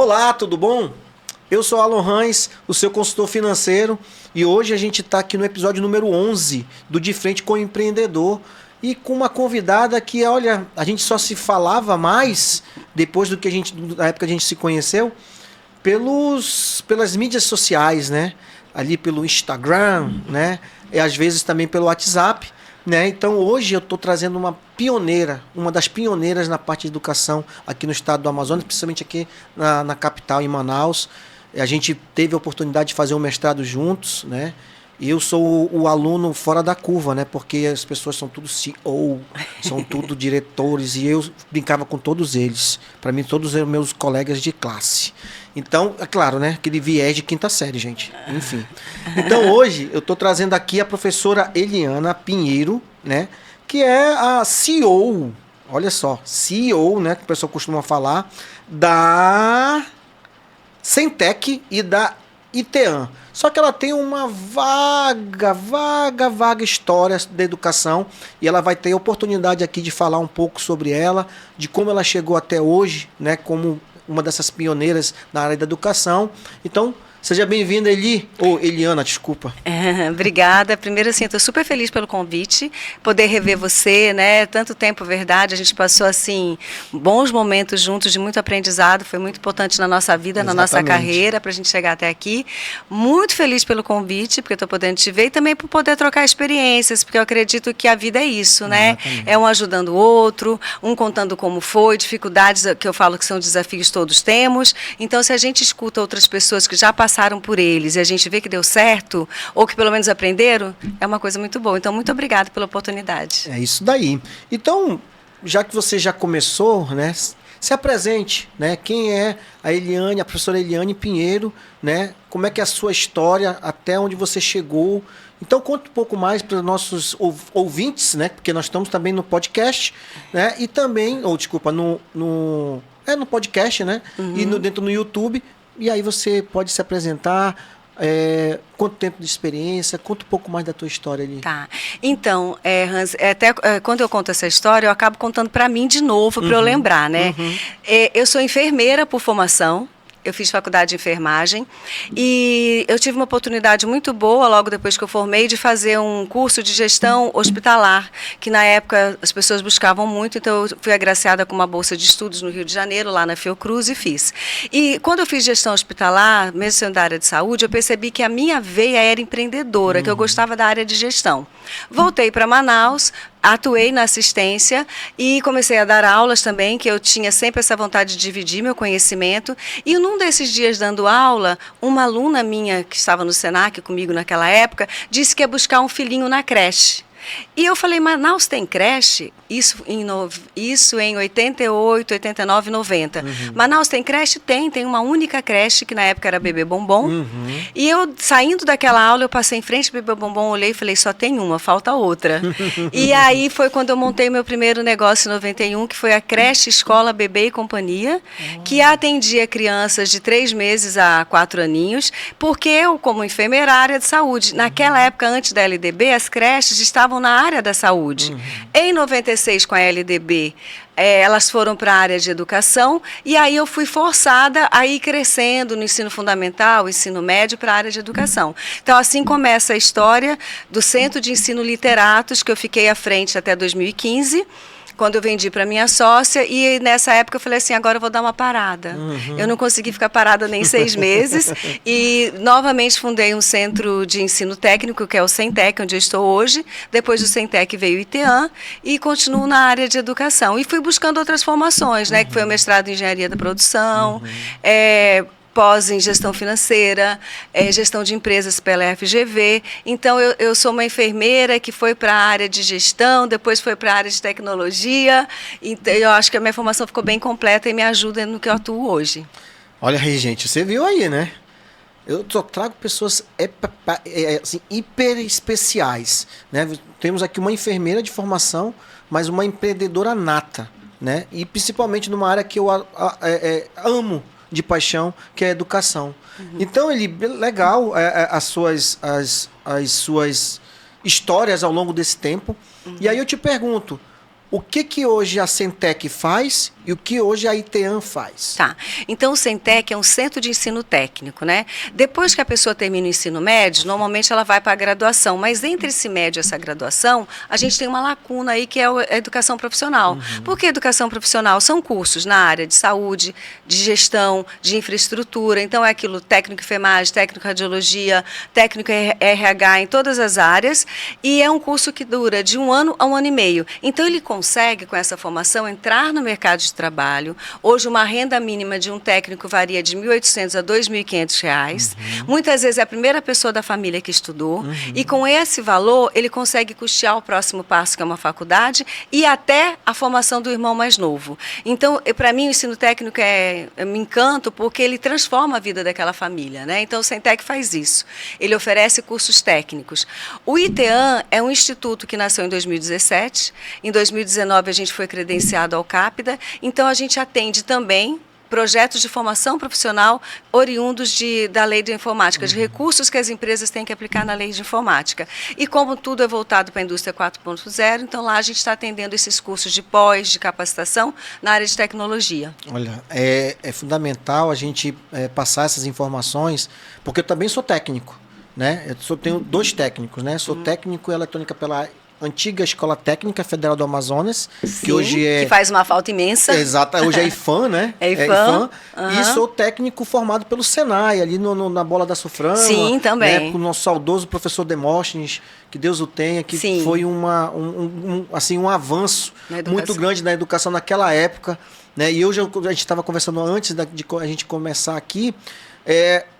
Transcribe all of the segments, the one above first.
Olá, tudo bom? Eu sou Alan Rães, o seu consultor financeiro, e hoje a gente está aqui no episódio número 11 do De Frente com o Empreendedor e com uma convidada que, olha, a gente só se falava mais depois da época que a gente se conheceu pelas mídias sociais, né? Ali pelo Instagram, né? E às vezes também pelo WhatsApp, né? Então hoje eu estou trazendo uma pioneira, uma das pioneiras na parte de educação aqui no estado do Amazonas, principalmente aqui na capital, em Manaus. A gente teve a oportunidade de fazer um mestrado juntos, né? E eu sou o aluno fora da curva, né? Porque as pessoas são tudo CEO, são tudo diretores, e eu brincava com todos eles. Para mim, todos eram meus colegas de classe. Então, é claro, né? Aquele viés de quinta série, gente. Enfim. Então, hoje, eu estou trazendo aqui a professora Eliana Pinheiro, né? Que é a CEO, olha só, CEO, né? Que o pessoal costuma falar, da Centec e da ITEAM. Só que ela tem uma vaga história da educação, e ela vai ter a oportunidade aqui de falar um pouco sobre ela, de como ela chegou até hoje, né, como uma dessas pioneiras na área da educação. Então, seja bem-vinda, Eliana, desculpa. Obrigada. Primeiro, assim, estou super feliz pelo convite, poder rever você, né? Tanto tempo, verdade, a gente passou, assim, bons momentos juntos, de muito aprendizado, foi muito importante na nossa vida, Exatamente. Na nossa carreira, para a gente chegar até aqui. Muito feliz pelo convite, porque estou podendo te ver, e também por poder trocar experiências, porque eu acredito que a vida é isso, né? Exatamente. É um ajudando o outro, um contando como foi, dificuldades que eu falo que são desafios todos temos. Então, se a gente escuta outras pessoas que já passaram por eles e a gente vê que deu certo, ou que pelo menos aprenderam, é uma coisa muito boa. Então, muito obrigada pela oportunidade. É isso daí. Então, já que você já começou, né, se apresente, né? Quem é a Eliane, a professora Eliane Pinheiro, né? Como é que é a sua história, até onde você chegou? Então, conta um pouco mais para os nossos ouvintes, né? Porque nós estamos também no podcast, né? E também, no podcast, né? Uhum. E dentro no YouTube. E aí você pode se apresentar, quanto tempo de experiência, conta um pouco mais da tua história ali. Tá. Então, Hans, quando eu conto essa história, eu acabo contando para mim de novo, para eu lembrar, né? Eu sou enfermeira por formação. Eu fiz faculdade de enfermagem e eu tive uma oportunidade muito boa, logo depois que eu formei, de fazer um curso de gestão hospitalar, que na época as pessoas buscavam muito, então eu fui agraciada com uma bolsa de estudos no Rio de Janeiro, lá na Fiocruz, e fiz. E quando eu fiz gestão hospitalar, mesmo sendo da área de saúde, eu percebi que a minha veia era empreendedora, que eu gostava da área de gestão. Voltei para Manaus, atuei na assistência e comecei a dar aulas também, que eu tinha sempre essa vontade de dividir meu conhecimento. E num desses dias dando aula, uma aluna minha, que estava no Senac comigo naquela época, disse que ia buscar um filhinho na creche. E eu falei, Manaus tem creche? Isso em 88, 89, 90. Manaus tem creche? Tem uma única creche, que na época era Bebê Bombom. E eu, saindo daquela aula, eu passei em frente ao Bebê Bombom, olhei e falei, só tem uma, falta outra. E aí foi quando eu montei meu primeiro negócio em 91, que foi a creche Escola Bebê e Companhia, que atendia crianças de 3 meses a 4 aninhos, porque eu, como enfermeira, área de saúde. Naquela época, antes da LDB, as creches estavam na área da saúde. Em 96, com a LDB, elas foram para a área de educação, e aí eu fui forçada a ir crescendo no ensino fundamental, ensino médio, para a área de educação. Então, assim começa a história do Centro de Ensino Literatos, que eu fiquei à frente até 2015, quando eu vendi para minha sócia, e nessa época eu falei assim, agora eu vou dar uma parada. Eu não consegui ficar parada nem 6 meses, e novamente fundei um centro de ensino técnico, que é o Centec, onde eu estou hoje. Depois do Centec veio o ITEAM, e continuo na área de educação. E fui buscando outras formações, né, que foi o mestrado em Engenharia da Produção, pós em gestão financeira, gestão de empresas pela FGV. Então, eu sou uma enfermeira que foi para a área de gestão, depois foi para a área de tecnologia. Então, eu acho que a minha formação ficou bem completa e me ajuda no que eu atuo hoje. Olha aí, gente, você viu aí, né? Eu só trago pessoas assim, hiper especiais, né? Temos aqui uma enfermeira de formação, mas uma empreendedora nata, né? E principalmente numa área que eu amo de paixão, que é a educação. Então, legal as suas histórias ao longo desse tempo. E aí eu te pergunto, o que hoje a Centec faz e o que hoje a ITEAM faz. Tá. Então, o Centec é um centro de ensino técnico, né? Depois que a pessoa termina o ensino médio, normalmente ela vai para a graduação, mas entre esse médio e essa graduação, a gente tem uma lacuna aí que é a educação profissional. Por que educação profissional? São cursos na área de saúde, de gestão, de infraestrutura, então é aquilo técnico enfermagem, técnico radiologia, técnico RH em todas as áreas, e é um curso que dura de 1 ano a 1 ano e meio. Então, ele consegue, com essa formação, entrar no mercado de trabalho. Hoje, uma renda mínima de um técnico varia de R$ 1.800 a R$ 2.500. Muitas vezes é a primeira pessoa da família que estudou. E com esse valor, ele consegue custear o próximo passo, que é uma faculdade, e até a formação do irmão mais novo. Então, para mim, o ensino técnico me encanto porque ele transforma a vida daquela família, né? Então, o Centec faz isso. Ele oferece cursos técnicos. O ITEAM é um instituto que nasceu em 2017. Em 2019, a gente foi credenciado ao CAPDA. Então, a gente atende também projetos de formação profissional oriundos da lei de informática, de recursos que as empresas têm que aplicar na lei de informática. E como tudo é voltado para a indústria 4.0, então lá a gente está atendendo esses cursos de pós, de capacitação na área de tecnologia. Olha, é fundamental a gente passar essas informações, porque eu também sou técnico, né? Eu tenho 2 técnicos, né? Sou técnico em eletrônica pela antiga Escola Técnica Federal do Amazonas, Sim, que hoje que faz uma falta imensa. Exato, hoje é IFAM, né? É IFAM. E sou técnico formado pelo Senai, ali na Bola da Suframa. Sim, também. Né, com o nosso saudoso professor Demóstenes, que Deus o tenha, que Sim. foi um avanço muito grande na educação naquela época. Né? E hoje a gente estava conversando antes de a gente começar aqui,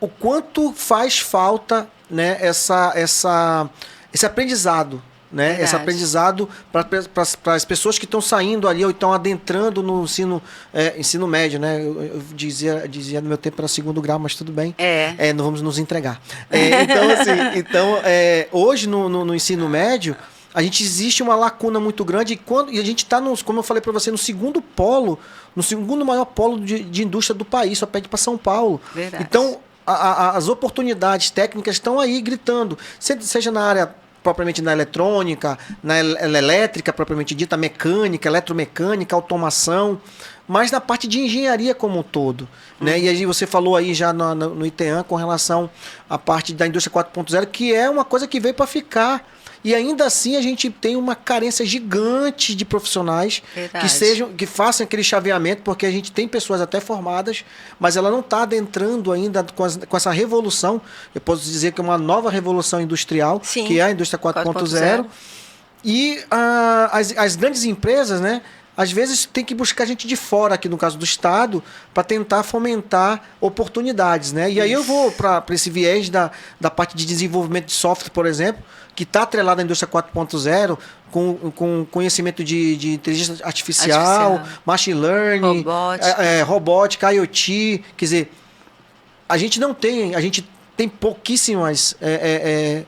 o quanto faz falta, né, esse aprendizado. Né? Esse aprendizado para as pessoas que estão saindo ali ou estão adentrando no ensino médio. Né? Eu dizia no meu tempo era 2º grau, mas tudo bem. Não vamos nos entregar. Hoje no ensino médio, a gente existe uma lacuna muito grande e a gente está, como eu falei para você, no segundo maior polo de indústria do país, só pede para São Paulo. Verdade. Então, as oportunidades técnicas estão aí gritando, seja na área propriamente na eletrônica, na elétrica propriamente dita, mecânica, eletromecânica, automação, mas na parte de engenharia como um todo. Né? E aí você falou aí já no ITEAM com relação à parte da indústria 4.0, que é uma coisa que veio para ficar. E ainda assim a gente tem uma carência gigante de profissionais que façam aquele chaveamento, porque a gente tem pessoas até formadas, mas ela não está adentrando ainda com essa revolução. Eu posso dizer que é uma nova revolução industrial, Sim, que é a indústria 4.0. E as grandes empresas, né, às vezes tem que buscar gente de fora, aqui no caso do Estado, para tentar fomentar oportunidades. Né? E aí eu vou para esse viés da parte de desenvolvimento de software, por exemplo, que está atrelado à indústria 4.0, com conhecimento de inteligência artificial, machine learning, robótica, IoT. Quer dizer, a gente tem pouquíssimas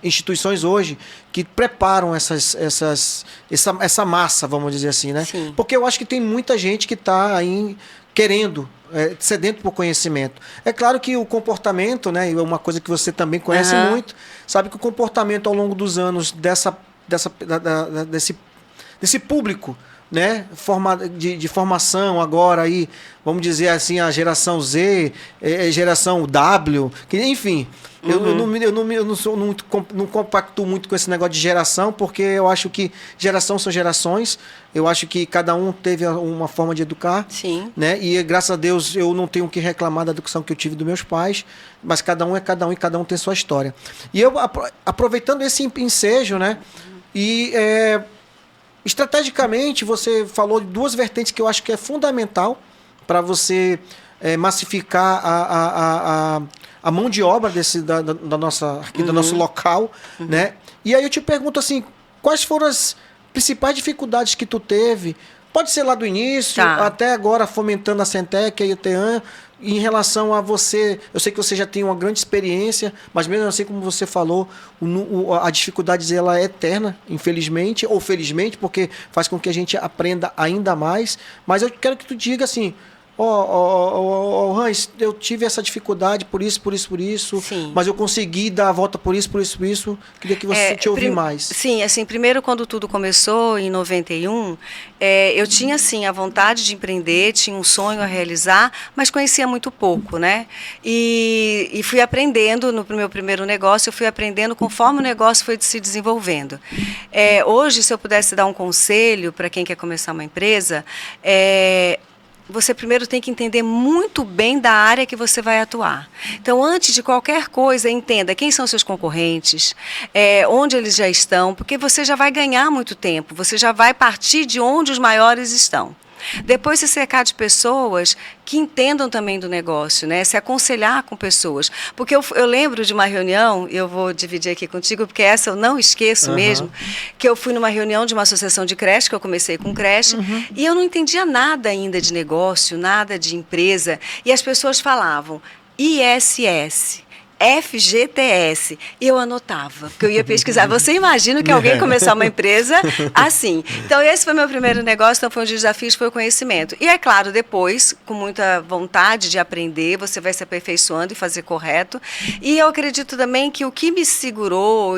instituições hoje que preparam essa massa, vamos dizer assim, né? Sim. Porque eu acho que tem muita gente que está aí querendo, sedento por conhecimento. É claro que o comportamento, né, é uma coisa que você também conhece muito, sabe que o comportamento ao longo dos anos desse público, né, de formação agora aí, vamos dizer assim, a geração Z, geração W, que, enfim, eu não compacto muito com esse negócio de geração, porque eu acho que geração são gerações, eu acho que cada um teve uma forma de educar. Sim. Né, e graças a Deus eu não tenho o que reclamar da educação que eu tive dos meus pais, mas cada um é cada um e cada um tem sua história. E eu, aproveitando esse ensejo, né, e estrategicamente, você falou de 2 vertentes que eu acho que é fundamental para você massificar a mão de obra do nosso local. Né? E aí eu te pergunto assim, quais foram as principais dificuldades que tu teve? Pode ser lá do início, até agora fomentando a Centec e a ITEAM, em relação a você. Eu sei que você já tem uma grande experiência, mas mesmo assim, como você falou, a dificuldade ela é eterna, infelizmente, ou felizmente, porque faz com que a gente aprenda ainda mais. Mas eu quero que tu diga assim, Hans, eu tive essa dificuldade por isso, Sim. mas eu consegui dar a volta por isso. Queria que você te ouvir mais. Sim, assim, primeiro quando tudo começou, em 91, eu tinha, assim, a vontade de empreender, tinha um sonho a realizar, mas conhecia muito pouco, né? E fui aprendendo, no meu primeiro negócio, eu fui aprendendo conforme o negócio foi se desenvolvendo. Hoje, se eu pudesse dar um conselho para quem quer começar uma empresa, você primeiro tem que entender muito bem da área que você vai atuar. Então, antes de qualquer coisa, entenda quem são seus concorrentes, onde eles já estão, porque você já vai ganhar muito tempo, você já vai partir de onde os maiores estão. Depois, se cercar de pessoas que entendam também do negócio, né? Se aconselhar com pessoas. Porque eu lembro de uma reunião, eu vou dividir aqui contigo, porque essa eu não esqueço mesmo, que eu fui numa reunião de uma associação de creche, que eu comecei com creche, e eu não entendia nada ainda de negócio, nada de empresa, e as pessoas falavam ISS. FGTS. E eu anotava, porque eu ia pesquisar. Você imagina que alguém começar uma empresa assim. Então, esse foi meu primeiro negócio, então foi um dos desafios, foi o conhecimento. E é claro, depois, com muita vontade de aprender, você vai se aperfeiçoando e fazer correto. E eu acredito também que o que me segurou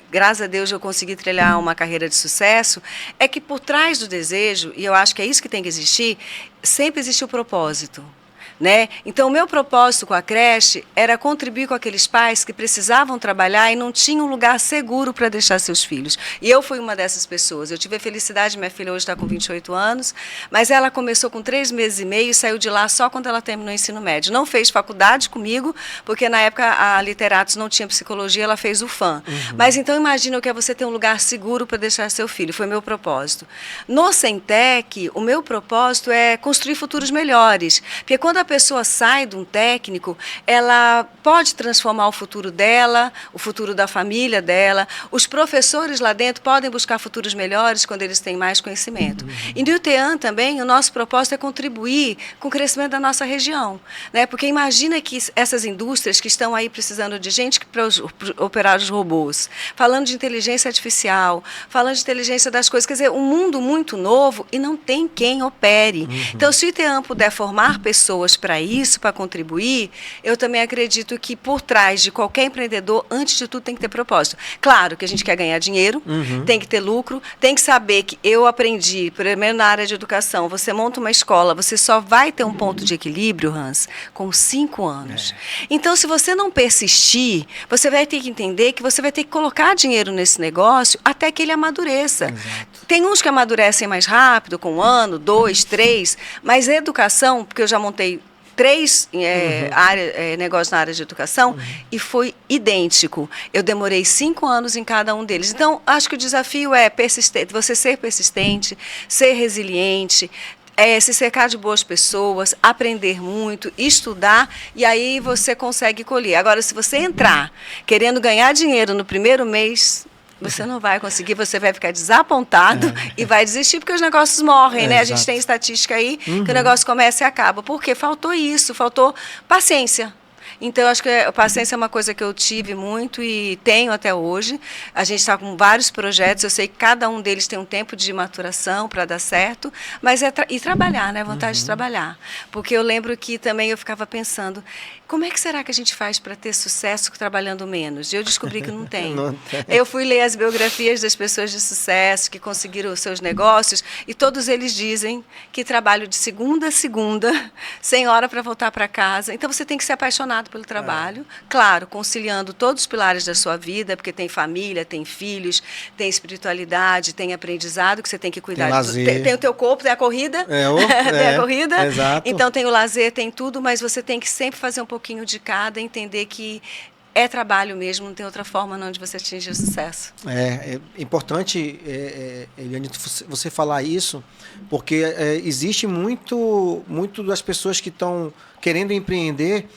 graças a Deus eu consegui trilhar uma carreira de sucesso, é que por trás do desejo, e eu acho que é isso que tem que existir, sempre existe o propósito. Né? Então, o meu propósito com a creche era contribuir com aqueles pais que precisavam trabalhar e não tinham um lugar seguro para deixar seus filhos. E eu fui uma dessas pessoas. Eu tive a felicidade, minha filha hoje está com 28 anos, mas ela começou com 3 meses e meio e saiu de lá só quando ela terminou o ensino médio. Não fez faculdade comigo, porque na época a Literatos não tinha psicologia, ela fez o FAM. Mas então imagina o que é você ter um lugar seguro para deixar seu filho. Foi meu propósito. No Centec, o meu propósito é construir futuros melhores. Porque quando a pessoa sai de um técnico, ela pode transformar o futuro dela, o futuro da família dela. Os professores lá dentro podem buscar futuros melhores quando eles têm mais conhecimento. E no UTEAM também, o nosso propósito é contribuir com o crescimento da nossa região. Né? Porque imagina que essas indústrias que estão aí precisando de gente para operar os robôs, falando de inteligência artificial, falando de inteligência das coisas, quer dizer, um mundo muito novo e não tem quem opere. Então, se o UTEAM puder formar pessoas para isso, para contribuir, eu também acredito que por trás de qualquer empreendedor, antes de tudo, tem que ter propósito. Claro que a gente quer ganhar dinheiro, tem que ter lucro, tem que saber que eu aprendi, primeiro na área de educação, você monta uma escola, você só vai ter um ponto de equilíbrio, Hans, com 5 anos. Então, se você não persistir, você vai ter que entender que você vai ter que colocar dinheiro nesse negócio até que ele amadureça. Exato. Tem uns que amadurecem mais rápido, com 1 ano, 2, 3, mas a educação, porque eu já montei 3 negócios na área de educação e foi idêntico. Eu demorei 5 anos em cada um deles. Então, acho que o desafio é persistente, você ser persistente, ser resiliente, se cercar de boas pessoas, aprender muito, estudar, e aí você consegue colher. Agora, se você entrar querendo ganhar dinheiro no primeiro mês, você não vai conseguir, você vai ficar desapontado e vai desistir, porque os negócios morrem, né? A gente tem estatística aí que o negócio começa e acaba. Por quê? Faltou isso, faltou paciência. Então, eu acho que a paciência é uma coisa que eu tive muito e tenho até hoje. A gente está com vários projetos, eu sei que cada um deles tem um tempo de maturação para dar certo, mas e trabalhar, né? Vontade de trabalhar. Porque eu lembro que também eu ficava pensando, como é que será que a gente faz para ter sucesso trabalhando menos? E eu descobri que não tem. Eu fui ler as biografias das pessoas de sucesso que conseguiram os seus negócios e todos eles dizem que trabalham de segunda a segunda, sem hora para voltar para casa. Então, você tem que ser apaixonado pelo trabalho, claro, conciliando todos os pilares da sua vida, porque tem família, tem filhos, tem espiritualidade, tem aprendizado que você tem que cuidar. Tem lazer. Tem o teu corpo, tem a corrida, tem a corrida, exato. Então tem o lazer, tem tudo, mas você tem que sempre fazer um pouquinho de cada, entender que é trabalho mesmo, não tem outra forma não de você atingir o sucesso. É importante, Eliane, você falar isso, porque existe muito das pessoas que estão querendo empreender,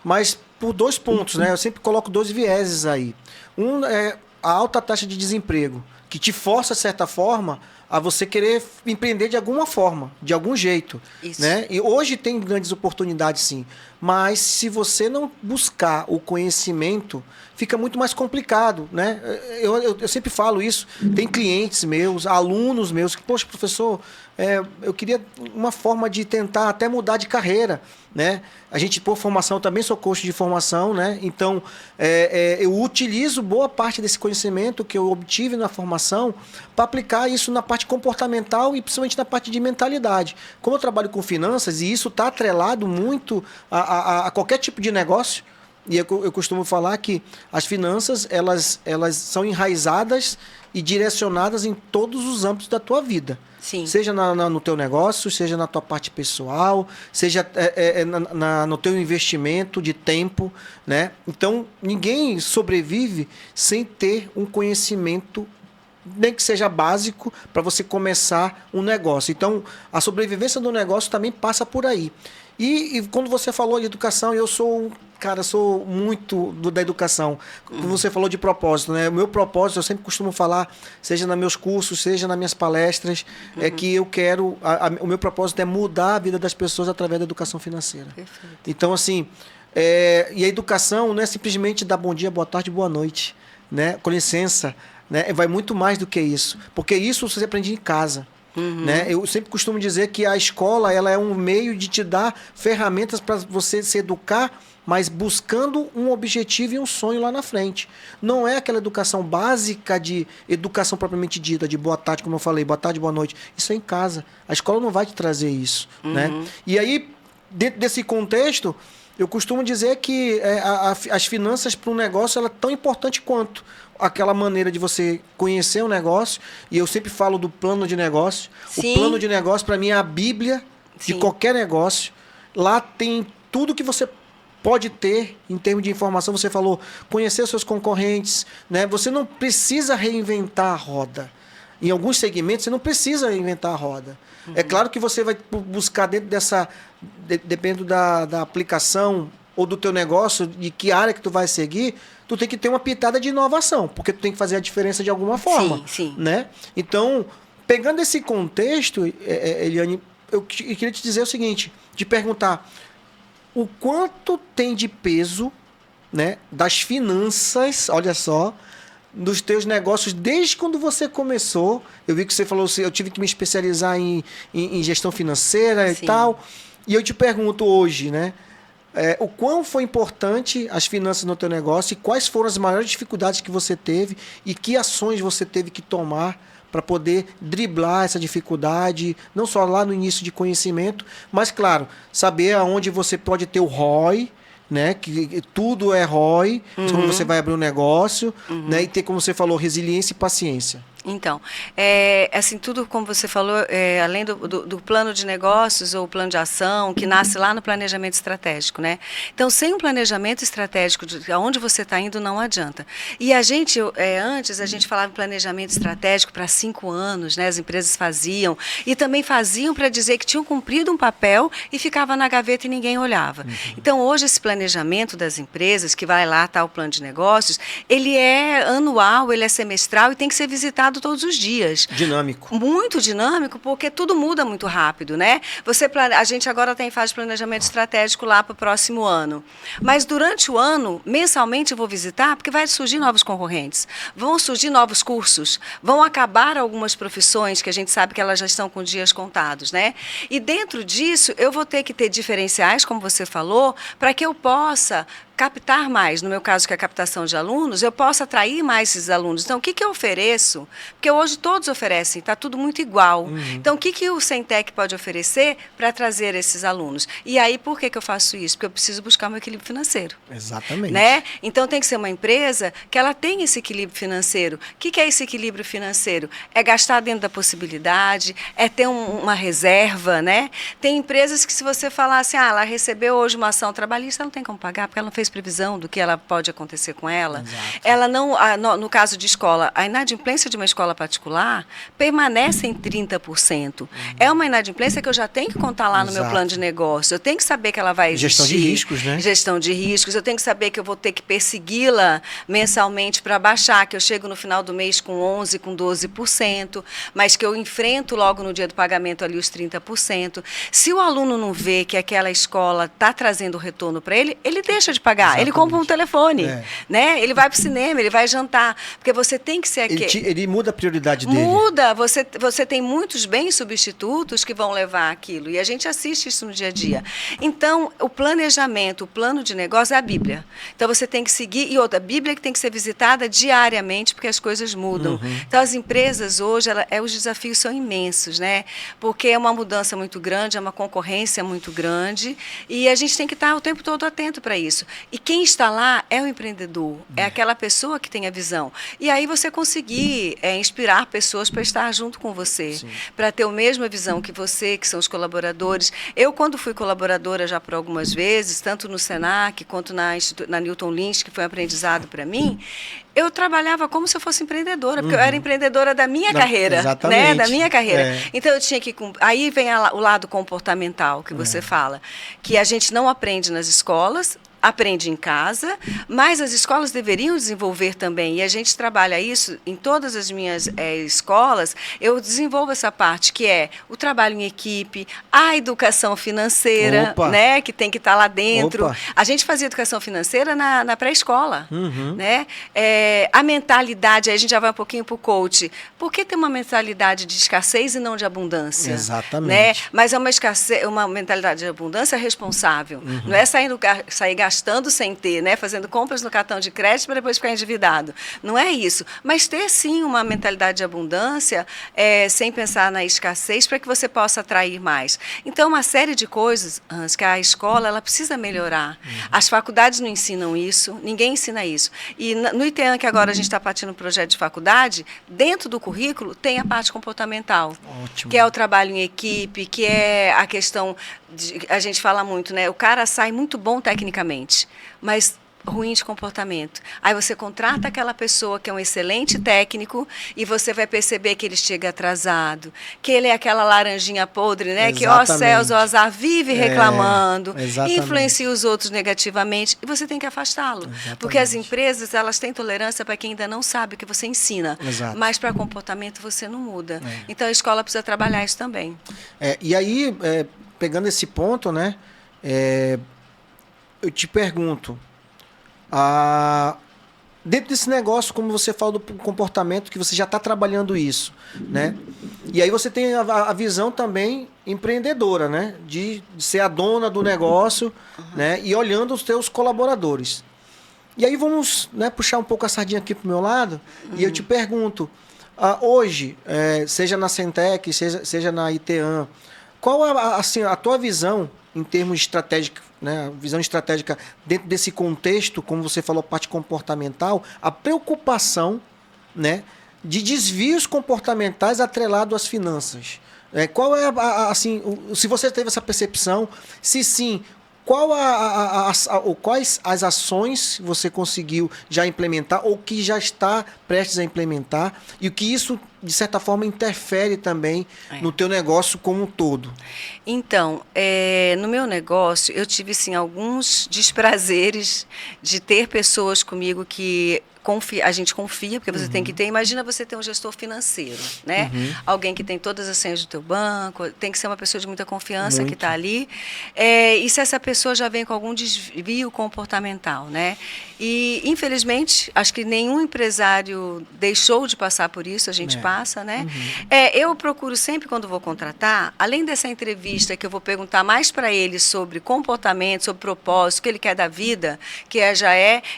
mas por 2 pontos, né? Eu sempre coloco 2 vieses aí. Um é a alta taxa de desemprego, que te força, de certa forma, a você querer empreender de alguma forma, de algum jeito. Isso. Né? E hoje tem grandes oportunidades, sim. Mas se você não buscar o conhecimento, fica muito mais complicado. Né? Eu sempre falo isso. Tem clientes meus, alunos meus, que, poxa, professor, eu queria uma forma de tentar até mudar de carreira. Né? A gente, por formação, eu também sou coach de formação, né? Então eu utilizo boa parte desse conhecimento que eu obtive na formação para aplicar isso na parte comportamental e principalmente na parte de mentalidade. Como eu trabalho com finanças e isso está atrelado muito a qualquer tipo de negócio, e eu costumo falar que as finanças elas são enraizadas e direcionadas em todos os âmbitos da tua vida. Sim. Seja no teu negócio, seja na tua parte pessoal, seja no teu investimento de tempo, né? Então, ninguém sobrevive sem ter um conhecimento, nem que seja básico, para você começar um negócio. Então, a sobrevivência do negócio também passa por aí. E quando você falou de educação, eu sou muito da educação. Como você falou de propósito, né? O meu propósito, eu sempre costumo falar, seja nos meus cursos, seja nas minhas palestras, é que eu quero... o meu propósito é mudar a vida das pessoas através da educação financeira. Perfeito. Então, assim, e a educação não é simplesmente dar bom dia, boa tarde, boa noite, né? Com licença, né? Vai muito mais do que isso. Porque isso você aprende em casa. Né? Eu sempre costumo dizer que a escola ela é um meio de te dar ferramentas para você se educar, mas buscando um objetivo e um sonho lá na frente. Não é aquela educação básica de educação propriamente dita, de boa tarde, como eu falei, boa tarde, boa noite. Isso é em casa. A escola não vai te trazer isso. Né? E aí, dentro desse contexto, eu costumo dizer que as finanças para um negócio ela é tão importante quanto aquela maneira de você conhecer o negócio. E eu sempre falo do plano de negócio. Sim. O plano de negócio, para mim, é a bíblia de qualquer negócio. Lá tem tudo que você pode ter em termos de informação. Você falou, conhecer os seus concorrentes. Né? Você não precisa reinventar a roda. Em alguns segmentos, você não precisa reinventar a roda. É claro que você vai buscar dentro dessa... Dependendo da aplicação ou do teu negócio, de que área que tu vai seguir, tu tem que ter uma pitada de inovação, porque tu tem que fazer a diferença de alguma forma. Sim, sim. Né? Então, pegando esse contexto, Eliane, eu queria te dizer o seguinte, te perguntar, o quanto tem de peso, né, das finanças, olha só, dos teus negócios, desde quando você começou? Eu vi que você falou, eu tive que me especializar em gestão financeira. Sim. E tal. E eu te pergunto hoje, né? O quão foi importante as finanças no teu negócio e quais foram as maiores dificuldades que você teve e que ações você teve que tomar para poder driblar essa dificuldade, não só lá no início de conhecimento, mas, claro, saber aonde você pode ter o ROI, né? Que tudo é ROI, quando você vai abrir um negócio, né? E ter, como você falou, resiliência e paciência. Então, assim, tudo como você falou, além do plano de negócios ou plano de ação, que nasce lá no planejamento estratégico, né? Então, sem um planejamento estratégico de aonde você está indo, não adianta. E a gente, antes, a gente falava em planejamento estratégico para 5 anos, né? As empresas faziam, e também faziam para dizer que tinham cumprido um papel e ficava na gaveta e ninguém olhava. Então, hoje, esse planejamento das empresas, que vai lá, tá o plano de negócios, ele é anual, ele é semestral e tem que ser visitado todos os dias. Dinâmico. Muito dinâmico, porque tudo muda muito rápido, né? A gente agora tem fase de planejamento estratégico lá para o próximo ano. Mas durante o ano, mensalmente eu vou visitar, porque vai surgir novos concorrentes, vão surgir novos cursos, vão acabar algumas profissões que a gente sabe que elas já estão com dias contados, né? E dentro disso, eu vou ter que ter diferenciais, como você falou, para que eu possa captar mais, no meu caso que é a captação de alunos, eu posso atrair mais esses alunos. Então, o que eu ofereço? Porque hoje todos oferecem, está tudo muito igual. Então, o que o Centec pode oferecer para trazer esses alunos? E aí, por que eu faço isso? Porque eu preciso buscar meu equilíbrio financeiro. Exatamente. Né? Então, tem que ser uma empresa que ela tenha esse equilíbrio financeiro. O que é esse equilíbrio financeiro? É gastar dentro da possibilidade, é ter uma reserva, né? Tem empresas que, se você falar assim, ela recebeu hoje uma ação trabalhista, ela não tem como pagar, porque ela não fez fez previsão do que ela pode acontecer com ela. Exato. Ela não, no caso de escola, a inadimplência de uma escola particular permanece em 30%. É uma inadimplência que eu já tenho que contar lá no meu plano de negócio. Eu tenho que saber que ela vai existir. Gestão de riscos, né? Gestão de riscos. Eu tenho que saber que eu vou ter que persegui-la mensalmente para baixar, que eu chego no final do mês com 11%, com 12%, mas que eu enfrento logo no dia do pagamento ali os 30%. Se o aluno não vê que aquela escola está trazendo retorno para ele, ele deixa de pagar. Exatamente. Ele compra um telefone, né? Ele vai para o cinema, ele vai jantar, porque você tem que ser aquele... Ele muda a prioridade dele. Muda. Você tem muitos bens substitutos que vão levar aquilo, e a gente assiste isso no dia a dia. Então, o planejamento, o plano de negócio é a Bíblia. Então, você tem que seguir, e outra, a Bíblia que tem que ser visitada diariamente, porque as coisas mudam. Então, as empresas hoje, os desafios são imensos, né? Porque é uma mudança muito grande, é uma concorrência muito grande, e a gente tem que estar o tempo todo atento para isso. E quem está lá é o empreendedor, é aquela pessoa que tem a visão. E aí você conseguir inspirar pessoas para estar junto com você, para ter a mesma visão que você, que são os colaboradores. Eu, quando fui colaboradora já por algumas vezes, tanto no Senac quanto na Newton Lins, que foi um aprendizado para mim, eu trabalhava como se eu fosse empreendedora, porque eu era empreendedora da minha carreira, né? Da minha carreira. Então, eu tinha que... Aí vem o lado comportamental que você fala, que a gente não aprende nas escolas, aprende em casa, mas as escolas deveriam desenvolver também, e a gente trabalha isso em todas as minhas escolas. Eu desenvolvo essa parte, que é o trabalho em equipe, a educação financeira, né, que tem que estar lá dentro. A gente fazia educação financeira na pré-escola, né? A mentalidade, aí a gente já vai um pouquinho para o coach. Por que ter uma mentalidade de escassez e não de abundância? Exatamente. Né? Mas é uma mentalidade de abundância responsável. Não é sair gastando sem ter, né? Fazendo compras no cartão de crédito para depois ficar endividado. Não é isso. Mas ter, sim, uma mentalidade de abundância, sem pensar na escassez, para que você possa atrair mais. Então, uma série de coisas, Hans, que a escola ela precisa melhorar. As faculdades não ensinam isso, ninguém ensina isso. E no ITEAM, que agora a gente está partindo um projeto de faculdade, dentro do currículo tem a parte comportamental. Ótimo. Que é o trabalho em equipe, que é a questão... A gente fala muito, né? O cara sai muito bom tecnicamente, mas ruim de comportamento. Aí você contrata aquela pessoa que é um excelente técnico e você vai perceber que ele chega atrasado, que ele é aquela laranjinha podre, né? Que, ó céus, ó azar, vive reclamando, influencia os outros negativamente, e você tem que afastá-lo. Porque as empresas, elas têm tolerância para quem ainda não sabe o que você ensina, mas para comportamento você não muda. Então, a escola precisa trabalhar isso também. E aí, pegando esse ponto, né? Eu te pergunto, dentro desse negócio, como você fala do comportamento, que você já está trabalhando isso, né? E aí você tem a visão também empreendedora, né? De ser a dona do negócio, né? E olhando os teus colaboradores. E aí vamos, né, puxar um pouco a sardinha aqui pro meu lado, e eu te pergunto, hoje, seja na Centec, seja na ITEAM, qual a tua visão em termos estratégicos, né, visão estratégica dentro desse contexto, como você falou, parte comportamental, a preocupação, né, de desvios comportamentais atrelado às finanças? Qual é, assim, se você teve essa percepção, se sim, quais as ações você conseguiu já implementar ou que já está prestes a implementar e o que isso, de certa forma, interfere também no teu negócio como um todo? Então, no meu negócio, eu tive, sim, alguns desprazeres de ter pessoas comigo que a gente confia, porque você tem que ter. Imagina você ter um gestor financeiro, né? Alguém que tem todas as senhas do teu banco, tem que ser uma pessoa de muita confiança que está ali. E se essa pessoa já vem com algum desvio comportamental, né? E, infelizmente, acho que nenhum empresário deixou de passar por isso, a gente passa, né? Eu procuro sempre, quando vou contratar, além dessa entrevista que eu vou perguntar mais para ele sobre comportamento, sobre propósito, o que ele quer da vida,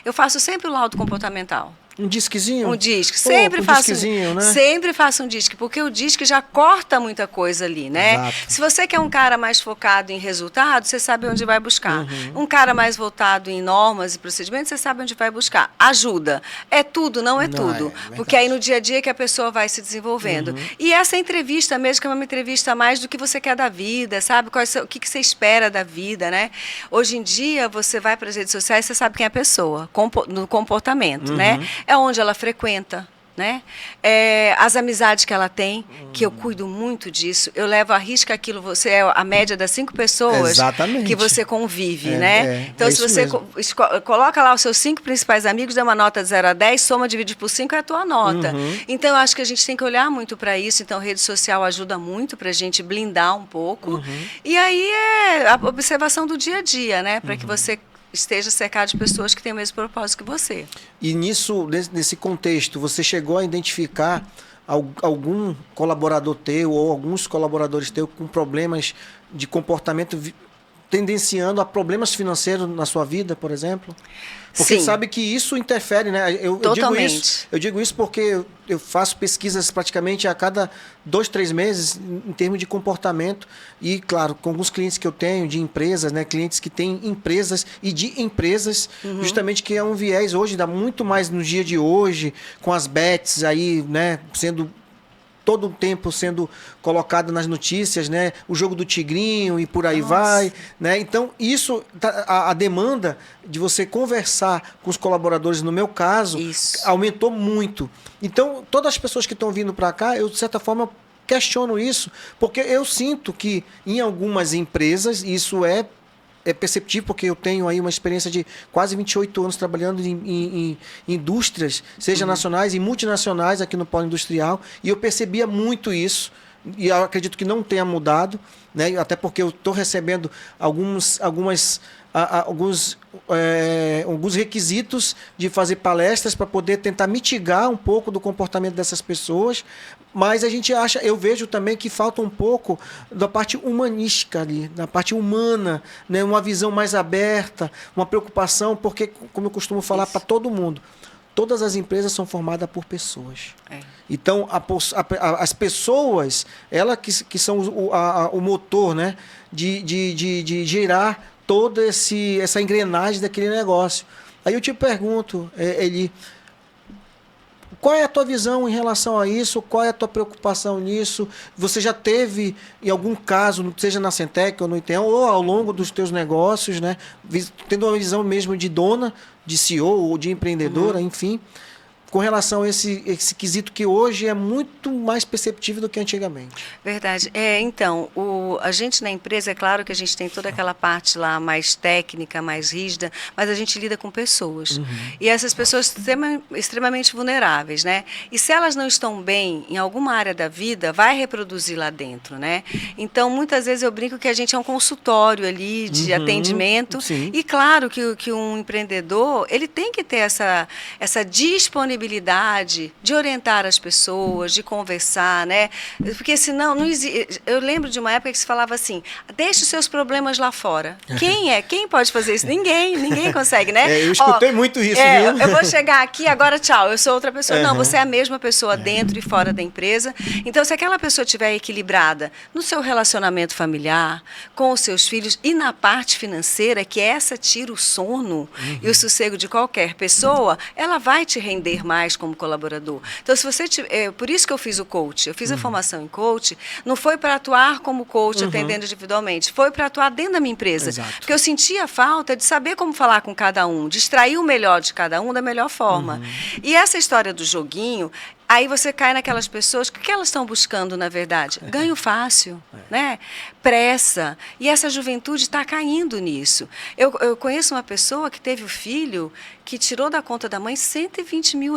eu faço sempre o laudo comportamental. Um disquezinho? Um disque. Sempre faço disquezinho, né? Sempre faço um disque, porque o disque já corta muita coisa ali, né? Exato. Se você quer um cara mais focado em resultado, você sabe onde vai buscar. Um cara mais voltado em normas e procedimentos, você sabe onde vai buscar. Ajuda. É tudo, não é tudo. Porque aí no dia a dia que a pessoa vai se desenvolvendo. E essa entrevista mesmo, que é uma entrevista mais do que você quer da vida, sabe? O que você espera da vida, né? Hoje em dia, você vai para as redes sociais, você sabe quem é a pessoa, no comportamento, né? É onde ela frequenta, né? As amizades que ela tem, que eu cuido muito disso, eu levo à risca aquilo, você é a média das 5 pessoas Exatamente. que você convive, né? Então, se você coloca lá os seus 5 principais amigos, dá uma nota de 0 a 10, soma, divide por 5, é a tua nota. Então, eu acho que a gente tem que olhar muito para isso. Então, rede social ajuda muito para a gente blindar um pouco. E aí é a observação do dia a dia, né? Para que você esteja cercado de pessoas que têm o mesmo propósito que você. E nesse contexto, você chegou a identificar algum colaborador teu ou alguns colaboradores teus com problemas de comportamento tendenciando a problemas financeiros na sua vida, por exemplo? Porque Sim. sabe que isso interfere, né? Totalmente. Eu digo isso porque eu faço pesquisas praticamente a cada 2, 3 meses em termos de comportamento e, claro, com alguns clientes que eu tenho de empresas, né? Clientes que têm empresas e de empresas, justamente que é um viés hoje, dá muito mais no dia de hoje, com as bets aí, né? Sendo todo o tempo sendo colocado nas notícias, né? O jogo do tigrinho e por aí vai, né? Então, isso, a demanda de você conversar com os colaboradores, no meu caso, aumentou muito. Então, todas as pessoas que estão vindo para cá, eu, de certa forma, questiono isso, porque eu sinto que em algumas empresas, isso é perceptível, porque eu tenho aí uma experiência de quase 28 anos trabalhando em indústrias, seja nacionais e multinacionais aqui no polo industrial, e eu percebia muito isso, e eu acredito que não tenha mudado, né? Até porque eu estou recebendo alguns requisitos de fazer palestras para poder tentar mitigar um pouco do comportamento dessas pessoas, mas a gente eu vejo também que falta um pouco da parte humanística ali, da parte humana, né? Uma visão mais aberta, uma preocupação, porque, como eu costumo falar para todo mundo, todas as empresas são formadas por pessoas. Então, as pessoas, elas que são o motor, né? de gerar toda essa engrenagem daquele negócio. Aí eu te pergunto, Eli, qual é a tua visão em relação a isso? Qual é a tua preocupação nisso? Você já teve, em algum caso, seja na Centec ou no ITEM, ou ao longo dos teus negócios, né, tendo uma visão mesmo de dona, de CEO ou de empreendedora, enfim, com relação a esse quesito que hoje é muito mais perceptível do que antigamente. Verdade. Então, a gente na empresa, é claro que a gente tem toda aquela parte lá mais técnica, mais rígida, mas a gente lida com pessoas. E essas pessoas extremamente vulneráveis, né? E se elas não estão bem em alguma área da vida, vai reproduzir lá dentro, né? Então, muitas vezes eu brinco que a gente é um consultório ali de atendimento. Sim. E claro que um empreendedor, ele tem que ter essa disponibilidade de orientar as pessoas, de conversar, né? Porque senão não existe. Eu lembro de uma época que se falava assim: deixe os seus problemas lá fora. Quem pode fazer isso? Ninguém consegue, né? Eu escutei muito isso, viu? Eu vou chegar aqui, agora tchau, eu sou outra pessoa. Não, você é a mesma pessoa dentro e fora da empresa. Então, se aquela pessoa estiver equilibrada no seu relacionamento familiar, com os seus filhos e na parte financeira, que essa tira o sono e o sossego de qualquer pessoa, ela vai te render mais como colaborador. Então, se você por isso que eu fiz o coach. Eu fiz a formação em coach, não foi para atuar como coach atendendo individualmente, foi para atuar dentro da minha empresa. Exato. Porque eu sentia falta de saber como falar com cada um, de extrair o melhor de cada um da melhor forma. E essa história do joguinho, aí você cai naquelas pessoas, o que elas estão buscando, na verdade? Ganho fácil, né? Pressa. E essa juventude está caindo nisso. Eu conheço uma pessoa que teve o filho que tirou da conta da mãe R$120 mil,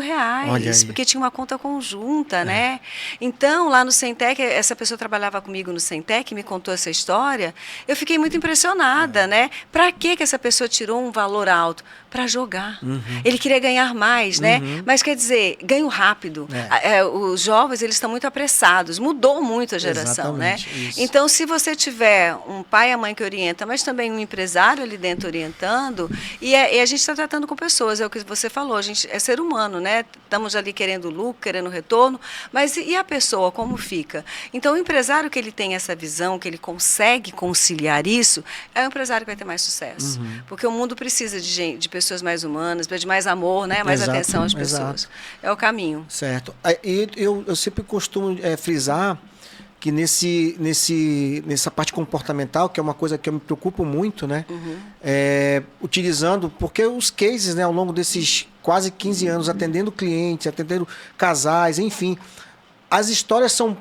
porque tinha uma conta conjunta, né? Então, lá no Centec, essa pessoa trabalhava comigo no Centec, me contou essa história, eu fiquei muito impressionada, né? Para que essa pessoa tirou um valor alto? Para jogar. Ele queria ganhar mais, né? Mas quer dizer, ganho rápido. Os jovens, eles estão muito apressados, mudou muito a geração, né? Isso. Então, se você tiver um pai e a mãe que orienta, mas também um empresário ali dentro orientando, e a gente está tratando com pessoas, é o que você falou, a gente é ser humano, né? Estamos ali querendo lucro, querendo retorno, mas e a pessoa, como fica? Então, o empresário que ele tem essa visão, que ele consegue conciliar isso, é o empresário que vai ter mais sucesso. Porque o mundo precisa de pessoas mais humanas, de mais amor, né? Mais atenção às pessoas. É o caminho. Certo. Eu sempre costumo frisar que nessa parte comportamental, que é uma coisa que eu me preocupo muito, né? Utilizando, porque os cases, né, ao longo desses quase 15 anos, atendendo clientes, atendendo casais, enfim, as histórias são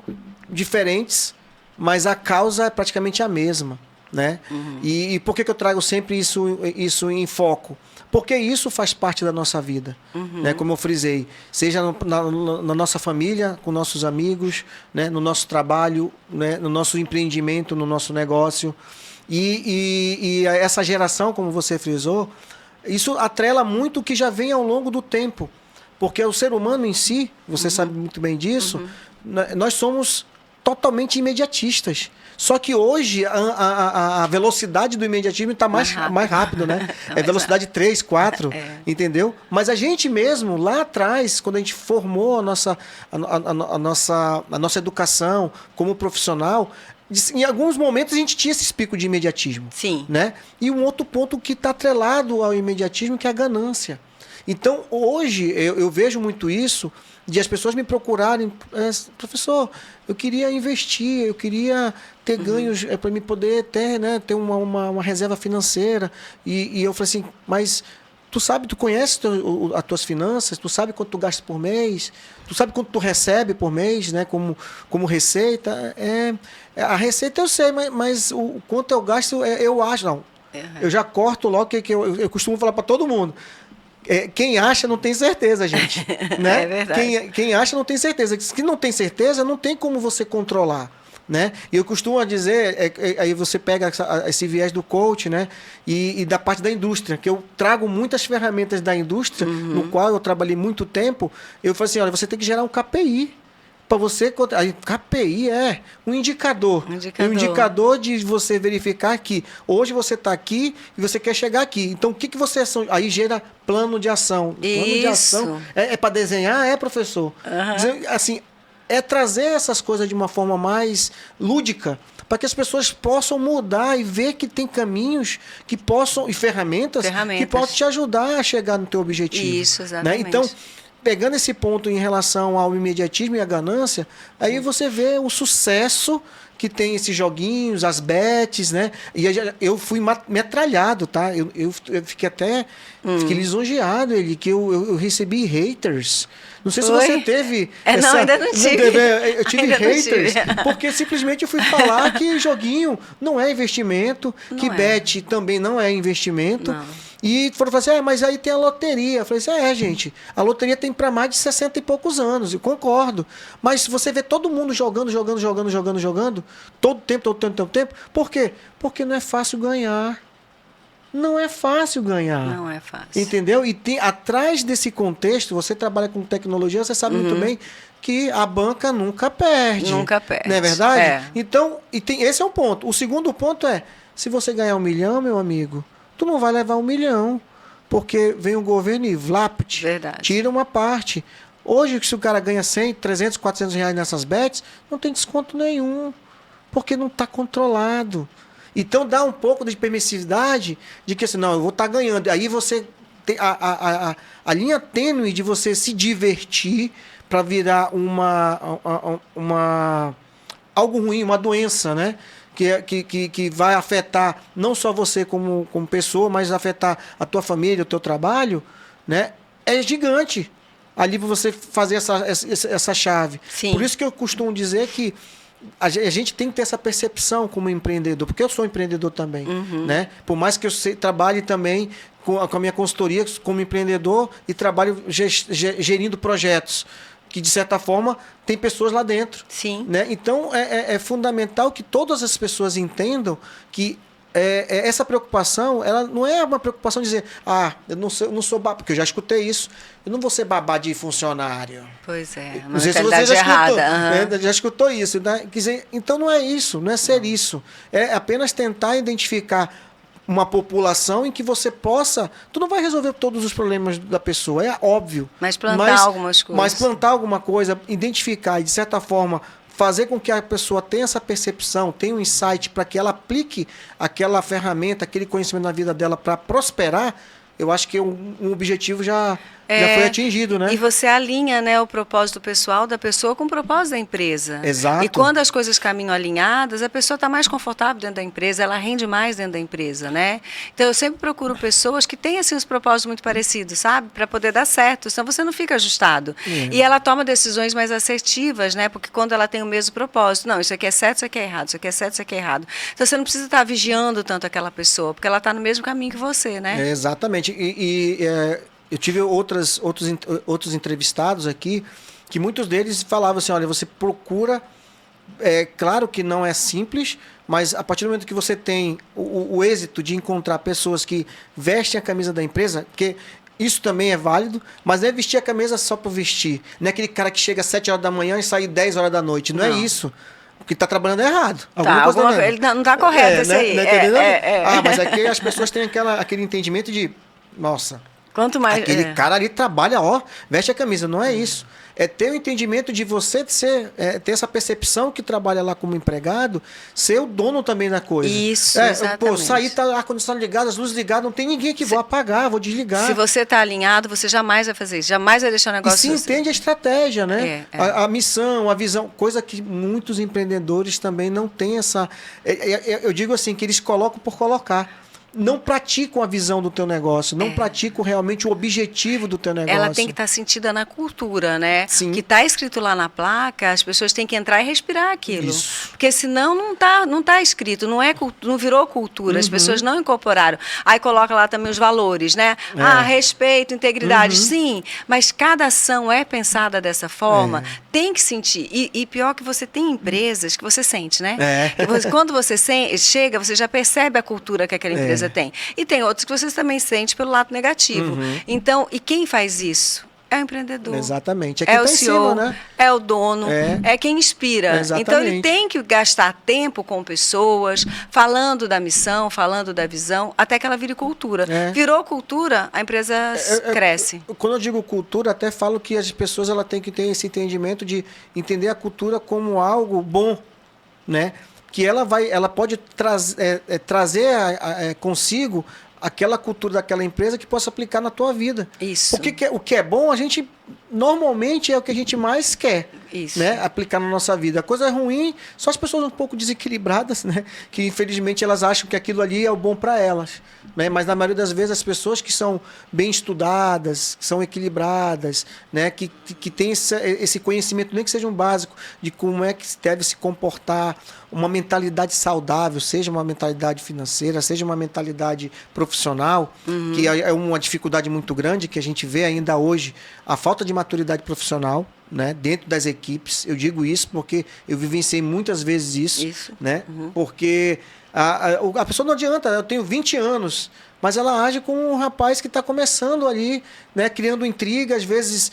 diferentes, mas a causa é praticamente a mesma, né? E por que eu trago sempre isso em foco? Porque isso faz parte da nossa vida, né? Como eu frisei, seja na nossa família, com nossos amigos, né? No nosso trabalho, né? No nosso empreendimento, no nosso negócio. E essa geração, como você frisou, isso atrela muito o que já vem ao longo do tempo. Porque o ser humano em si, você sabe muito bem disso, nós somos totalmente imediatistas. Só que hoje a velocidade do imediatismo está mais rápido, né? É velocidade 3, 4, entendeu? Mas a gente mesmo, lá atrás, quando a gente formou a nossa educação como profissional, em alguns momentos a gente tinha esse pico de imediatismo. Sim. Né? E um outro ponto que está atrelado ao imediatismo, que é a ganância. Então, hoje, eu vejo muito isso, de as pessoas me procurarem, professor, eu queria investir, eu queria ter ganhos para me poder ter uma reserva financeira. E eu falei assim, mas tu conhece as tuas finanças, tu sabe quanto tu gasta por mês, tu sabe quanto tu recebe por mês, né, como receita. A receita eu sei, mas o quanto eu gasto, eu acho, não. Eu já corto logo, que eu costumo falar para todo mundo. Quem acha não tem certeza, gente. Né? É verdade. Quem acha não tem certeza. Se não tem certeza, não tem como você controlar. Né? E eu costumo dizer, aí você pega esse viés do coach, né? E da parte da indústria, que eu trago muitas ferramentas da indústria, no qual eu trabalhei muito tempo. Eu falo assim, olha, você tem que gerar um KPI. Para você, KPI é um indicador. Um indicador de você verificar que hoje você está aqui e você quer chegar aqui. Então, o que você... Aí gera plano de ação. Isso. Plano de ação é para desenhar? Professor. Assim, é trazer essas coisas de uma forma mais lúdica, para que as pessoas possam mudar e ver que tem caminhos que possam, e ferramentas que possam te ajudar a chegar no teu objetivo. Isso, exatamente. Né? Então, pegando esse ponto em relação ao imediatismo e à ganância, aí você vê o sucesso que tem esses joguinhos, as bets, né? E eu fui metralhado, tá? Eu fiquei até fiquei lisonjeado, que eu recebi haters. Não sei se você teve... Não, ainda não tive. Eu tive haters, porque simplesmente eu fui falar que joguinho não é investimento, que bet também não é investimento. Não. E foram falar assim, mas aí tem a loteria. Eu falei assim, gente, a loteria tem para mais de 60 e poucos anos, eu concordo. Mas se você vê todo mundo jogando, todo tempo, por quê? Porque não é fácil ganhar. Não é fácil ganhar. Não é fácil. Entendeu? E atrás desse contexto, você trabalha com tecnologia, você sabe muito bem que a banca nunca perde. Nunca perde. Não é verdade? Então, esse é um ponto. O segundo ponto é, se você ganhar 1 milhão, meu amigo, tu não vai levar 1 milhão, porque vem o governo e vlapt, tira uma parte. Hoje, se o cara ganha 100, 300, 400 reais nessas bets, não tem desconto nenhum, porque não está controlado. Então, dá um pouco de permissividade de que assim, não, eu vou estar ganhando. Aí você tem a linha tênue de você se divertir para virar algo ruim, uma doença, né? Que vai afetar não só você como pessoa, mas afetar a tua família, o teu trabalho, né? É gigante ali para você fazer essa chave. Sim. Por isso que eu costumo dizer que a gente tem que ter essa percepção como empreendedor, porque eu sou empreendedor também, né? Por mais que eu trabalhe também com a minha consultoria como empreendedor e trabalho gerindo projetos, que de certa forma tem pessoas lá dentro. Sim. Né? Então é fundamental que todas as pessoas entendam que essa preocupação, ela não é uma preocupação de dizer, eu não sou babá, porque eu já escutei isso, eu não vou ser babá de funcionário. Pois é, uma não sei se você já escutou, já escutou isso. Né? Quer dizer, então não é isso, não é ser isso. É apenas tentar identificar uma população em que você possa... Tu não vai resolver todos os problemas da pessoa, é óbvio. Mas plantar algumas coisas. Mas plantar alguma coisa, identificar e, de certa forma, fazer com que a pessoa tenha essa percepção, tenha um insight para que ela aplique aquela ferramenta, aquele conhecimento na vida dela para prosperar, eu acho que um objetivo já foi atingido, né? E você alinha, né, o propósito pessoal da pessoa com o propósito da empresa. Exato. E quando as coisas caminham alinhadas, a pessoa está mais confortável dentro da empresa, ela rende mais dentro da empresa, né? Então, eu sempre procuro pessoas que têm, assim, os propósitos muito parecidos, sabe? Para poder dar certo, senão você não fica ajustado. E ela toma decisões mais assertivas, né? Porque quando ela tem o mesmo propósito, não, isso aqui é certo, isso aqui é errado, isso aqui é certo, isso aqui é errado. Então, você não precisa estar vigiando tanto aquela pessoa, porque ela está no mesmo caminho que você, né? Exatamente. Eu tive outros entrevistados aqui, que muitos deles falavam assim, olha, você procura, claro que não é simples, mas a partir do momento que você tem o êxito de encontrar pessoas que vestem a camisa da empresa, porque isso também é válido, mas não é vestir a camisa só por vestir. Não é aquele cara que chega às 7 horas da manhã e sai 10 horas da noite. Não é isso. Porque está trabalhando errado. Ele não está correto isso aí. Mas aqui as pessoas têm aquele entendimento de, nossa... Quanto mais, aquele cara ali trabalha, veste a camisa. Não é isso. É ter o entendimento de você ter essa percepção que trabalha lá como empregado, ser o dono também da coisa. Isso, exatamente. Sair, tá ar-condicionado ligado, as luzes ligadas, não tem ninguém que vou apagar, vou desligar. Se você está alinhado, você jamais vai fazer isso, jamais vai deixar o negócio... E se entende a estratégia, né? A missão, a visão, coisa que muitos empreendedores também não têm essa... Eu digo assim, que eles colocam por colocar. Não praticam a visão do teu negócio, não praticam realmente o objetivo do teu negócio. Ela tem que estar sentida na cultura, né? Sim. Que está escrito lá na placa, as pessoas têm que entrar e respirar aquilo. Isso. Porque senão não tá escrito, não virou cultura, as pessoas não incorporaram. Aí coloca lá também os valores, né? Respeito, integridade, sim, mas cada ação é pensada dessa forma, tem que sentir. E pior que você tem empresas que você sente, né? Quando você chega, você já percebe a cultura que aquela empresa tem. E tem outros que você também sente pelo lado negativo. Então, e quem faz isso? É o empreendedor. Exatamente. É o CEO, né? É o dono, é quem inspira. Exatamente. Então, ele tem que gastar tempo com pessoas, falando da missão, falando da visão, até que ela vire cultura. Virou cultura, a empresa cresce. Quando eu digo cultura, até falo que as pessoas têm que ter esse entendimento de entender a cultura como algo bom, né? Que ela pode trazer consigo aquela cultura daquela empresa que possa aplicar na tua vida. Isso. Porque o que é bom, normalmente é o que a gente mais quer. Isso. Né, aplicar na nossa vida. A coisa ruim, só as pessoas um pouco desequilibradas, né, que infelizmente elas acham que aquilo ali é o bom para elas. Né, mas na maioria das vezes as pessoas que são bem estudadas, que são equilibradas, né, que têm esse conhecimento, nem que seja um básico, de como é que deve se comportar, uma mentalidade saudável, seja uma mentalidade financeira, seja uma mentalidade profissional, que é uma dificuldade muito grande que a gente vê ainda hoje, a falta de maturidade profissional, né, dentro das equipes. Eu digo isso porque eu vivenciei muitas vezes isso. Né, porque a pessoa não adianta, eu tenho 20 anos, mas ela age como um rapaz que está começando ali, né, criando intriga, às vezes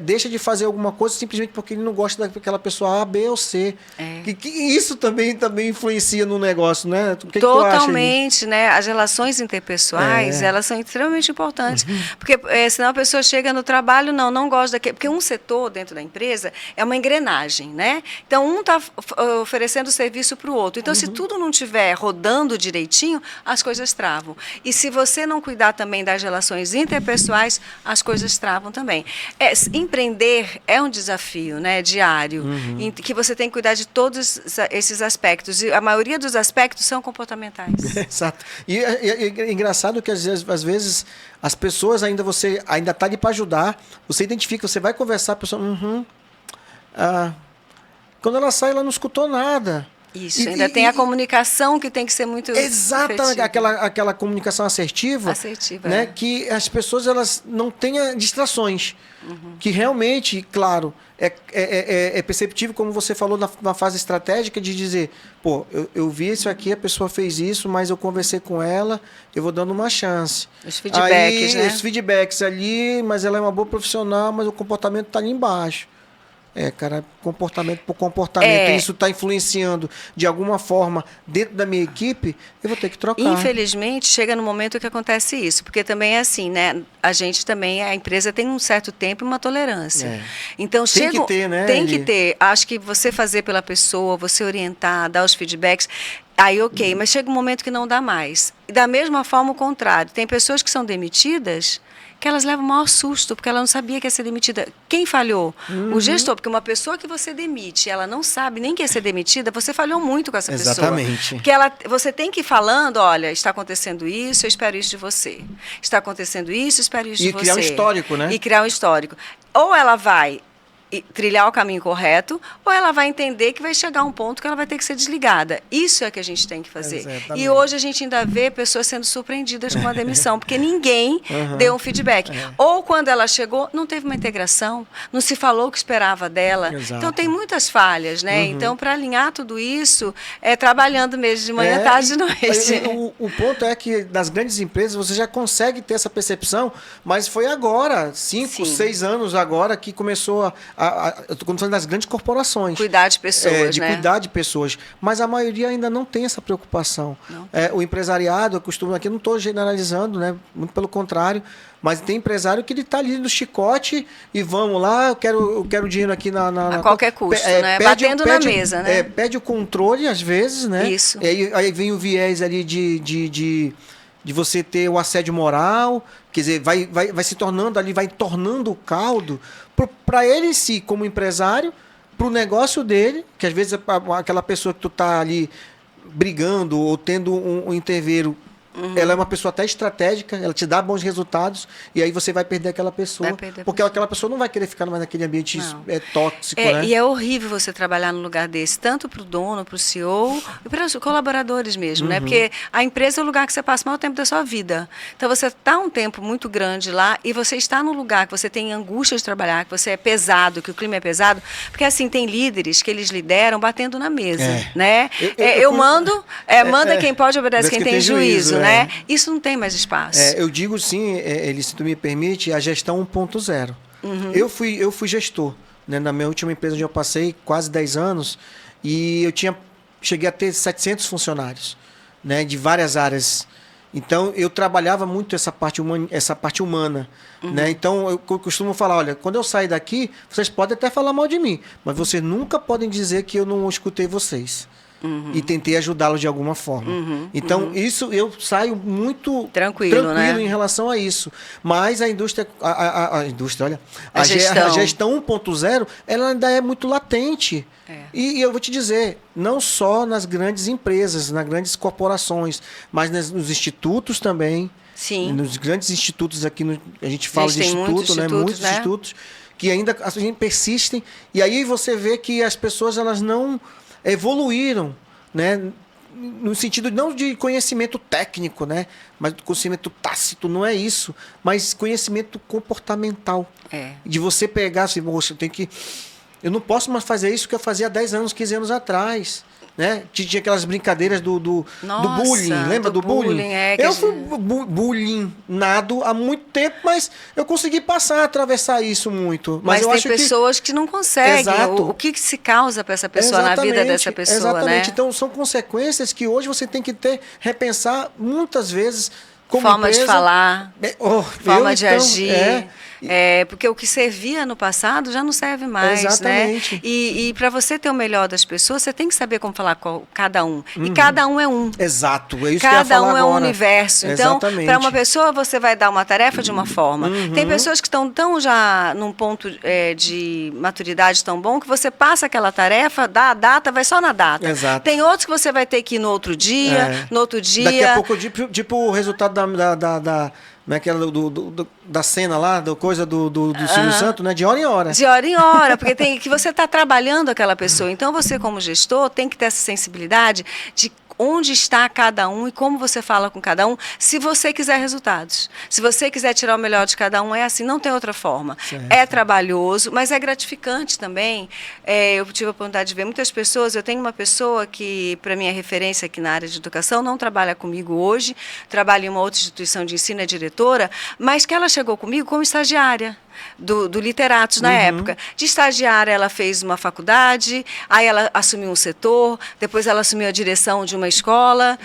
deixa de fazer alguma coisa simplesmente porque ele não gosta daquela pessoa A, B ou C. Que isso também influencia no negócio, né? O que Totalmente, tu acha, né? As relações interpessoais, elas são extremamente importantes. Porque senão a pessoa chega no trabalho, não gosta daquele... Porque um setor dentro da empresa é uma engrenagem, né? Então, um está oferecendo serviço para o outro. Então, se tudo não estiver rodando direitinho, as coisas travam. E se você não cuidar também das relações interpessoais, as coisas travam também. Empreender é um desafio, né, diário, em que você tem que cuidar de todos esses aspectos. E a maioria dos aspectos são comportamentais. Exato. E é engraçado que às vezes as pessoas você ainda está ali para ajudar, você identifica, você vai conversar, a pessoa... quando ela sai, ela não escutou nada. Isso, ainda tem a comunicação que tem que ser muito exata, aquela comunicação assertiva, né? Que as pessoas elas não tenham distrações. Que realmente, claro, é perceptível, como você falou na fase estratégica, de dizer, pô, eu vi isso aqui, a pessoa fez isso, mas eu conversei com ela, eu vou dando uma chance. Os feedbacks, né? Os feedbacks ali, mas ela é uma boa profissional, mas o comportamento está ali embaixo. Cara, comportamento por comportamento, isso está influenciando de alguma forma dentro da minha equipe, eu vou ter que trocar. Infelizmente, chega no momento que acontece isso, porque também é assim, né? A empresa tem um certo tempo e uma tolerância. Então, tem que ter, né? Tem que ter. Acho que você fazer pela pessoa, você orientar, dar os feedbacks, aí ok, mas chega um momento que não dá mais. E da mesma forma, o contrário. Tem pessoas que são demitidas que elas levam o maior susto, porque ela não sabia que ia ser demitida. Quem falhou? O gestor, porque uma pessoa que você demite, ela não sabe nem que ia ser demitida, você falhou muito com essa pessoa. Exatamente. Porque você tem que ir falando, olha, está acontecendo isso, eu espero isso de você. Está acontecendo isso, eu espero isso de você. E criar um histórico, né? E criar um histórico. Ou ela vai trilhar o caminho correto, ou ela vai entender que vai chegar um ponto que ela vai ter que ser desligada. Isso é que a gente tem que fazer. Exatamente. E hoje a gente ainda vê pessoas sendo surpreendidas com uma demissão, porque ninguém deu um feedback. Ou quando ela chegou, não teve uma integração, não se falou o que esperava dela. Exato. Então tem muitas falhas, né? Então, para alinhar tudo isso, trabalhando mesmo de manhã, tarde e noite. O ponto é que nas grandes empresas você já consegue ter essa percepção, mas foi agora, 5, 6 anos agora, que começou eu estou falando das grandes corporações. Cuidar de pessoas, né? Cuidar de pessoas. Mas a maioria ainda não tem essa preocupação. O empresariado, eu costumo, aqui eu não estou generalizando, né? Muito pelo contrário, mas tem empresário que ele está ali no chicote e vamos lá, eu quero dinheiro aqui a qualquer custo, né? Batendo na mesa, né? Pede o controle, às vezes, né? Isso. Aí vem o viés ali de você ter o assédio moral, quer dizer, vai se tornando ali, vai tornando o caldo para ele em si, como empresário, para o negócio dele, que às vezes aquela pessoa que tu tá ali brigando ou tendo um interveiro, ela é uma pessoa até estratégica, ela te dá bons resultados, e aí você vai perder aquela pessoa, porque aquela pessoa não vai querer ficar mais naquele ambiente tóxico, né? E é horrível você trabalhar num lugar desse, tanto para o dono, para o CEO e para os colaboradores mesmo, né? Porque a empresa é o lugar que você passa o maior tempo da sua vida. Então você está um tempo muito grande lá e você está num lugar que você tem angústia de trabalhar, que você é pesado, que o clima é pesado, porque assim, tem líderes que eles lideram batendo na mesa, né? Eu mando, manda quem pode, obedece quem tem juízo, né? Isso não tem mais espaço. Eu digo sim, se tu me permite, a gestão 1.0. Eu fui gestor, né? Na minha última empresa onde eu passei quase 10 anos e cheguei a ter 700 funcionários, né? De várias áreas. Então, eu trabalhava muito essa parte humana. Né? Então, eu costumo falar, olha, quando eu sair daqui, vocês podem até falar mal de mim, mas vocês nunca podem dizer que eu não escutei vocês. E tentei ajudá-los de alguma forma. Então, isso eu saio muito tranquilo, né? Em relação a isso. Mas a indústria, olha, a gestão 1.0, ela ainda é muito latente. E eu vou te dizer, não só nas grandes empresas, nas grandes corporações, mas nos institutos também. Sim. Nos grandes institutos aqui, a gente fala de instituto, né? Muitos institutos que ainda persistem. E aí você vê que as pessoas elas não evoluíram, né? No sentido não de conhecimento técnico, né? Mas do conhecimento tácito, não é isso, mas conhecimento comportamental. De você pegar assim, eu não posso mais fazer isso que eu fazia há 10 anos, 15 anos atrás. Né? Tinha aquelas brincadeiras do bullying, lembra do bullying? Eu fui bullyingado há muito tempo, mas eu consegui atravessar isso muito. Mas eu tem acho pessoas que não conseguem. Exato. O que se causa para essa pessoa na vida dessa pessoa, exatamente. Né? Então são consequências que hoje você tem que repensar muitas vezes como forma empresa, de falar, forma de agir. Porque o que servia no passado já não serve mais. Exatamente. Né? E para você ter o melhor das pessoas, você tem que saber como falar com cada um. E cada um é um. Exato, é isso cada que eu ia falar um é agora. Um universo. Então, para uma pessoa, você vai dar uma tarefa de uma forma. Tem pessoas que estão tão já num ponto de maturidade tão bom que você passa aquela tarefa, dá a data, vai só na data. Exato. Tem outros que você vai ter que ir no outro dia, no outro dia. Daqui a pouco, tipo o resultado Não é aquela da cena lá, da coisa do Silvio Santos, né? De hora em hora. De hora em hora, porque tem que você está trabalhando aquela pessoa. Então, você, como gestor, tem que ter essa sensibilidade de onde está cada um e como você fala com cada um, se você quiser resultados. Se você quiser tirar o melhor de cada um, é assim, não tem outra forma. Certo. É trabalhoso, mas é gratificante também. Eu tive a oportunidade de ver muitas pessoas. Eu tenho uma pessoa que, para mim, é referência aqui na área de educação, não trabalha comigo hoje, trabalha em uma outra instituição de ensino, é diretora, mas que ela chegou comigo como estagiária. Do Literatos na época. De estagiária, ela fez uma faculdade, aí ela assumiu um setor, depois ela assumiu a direção de uma escola,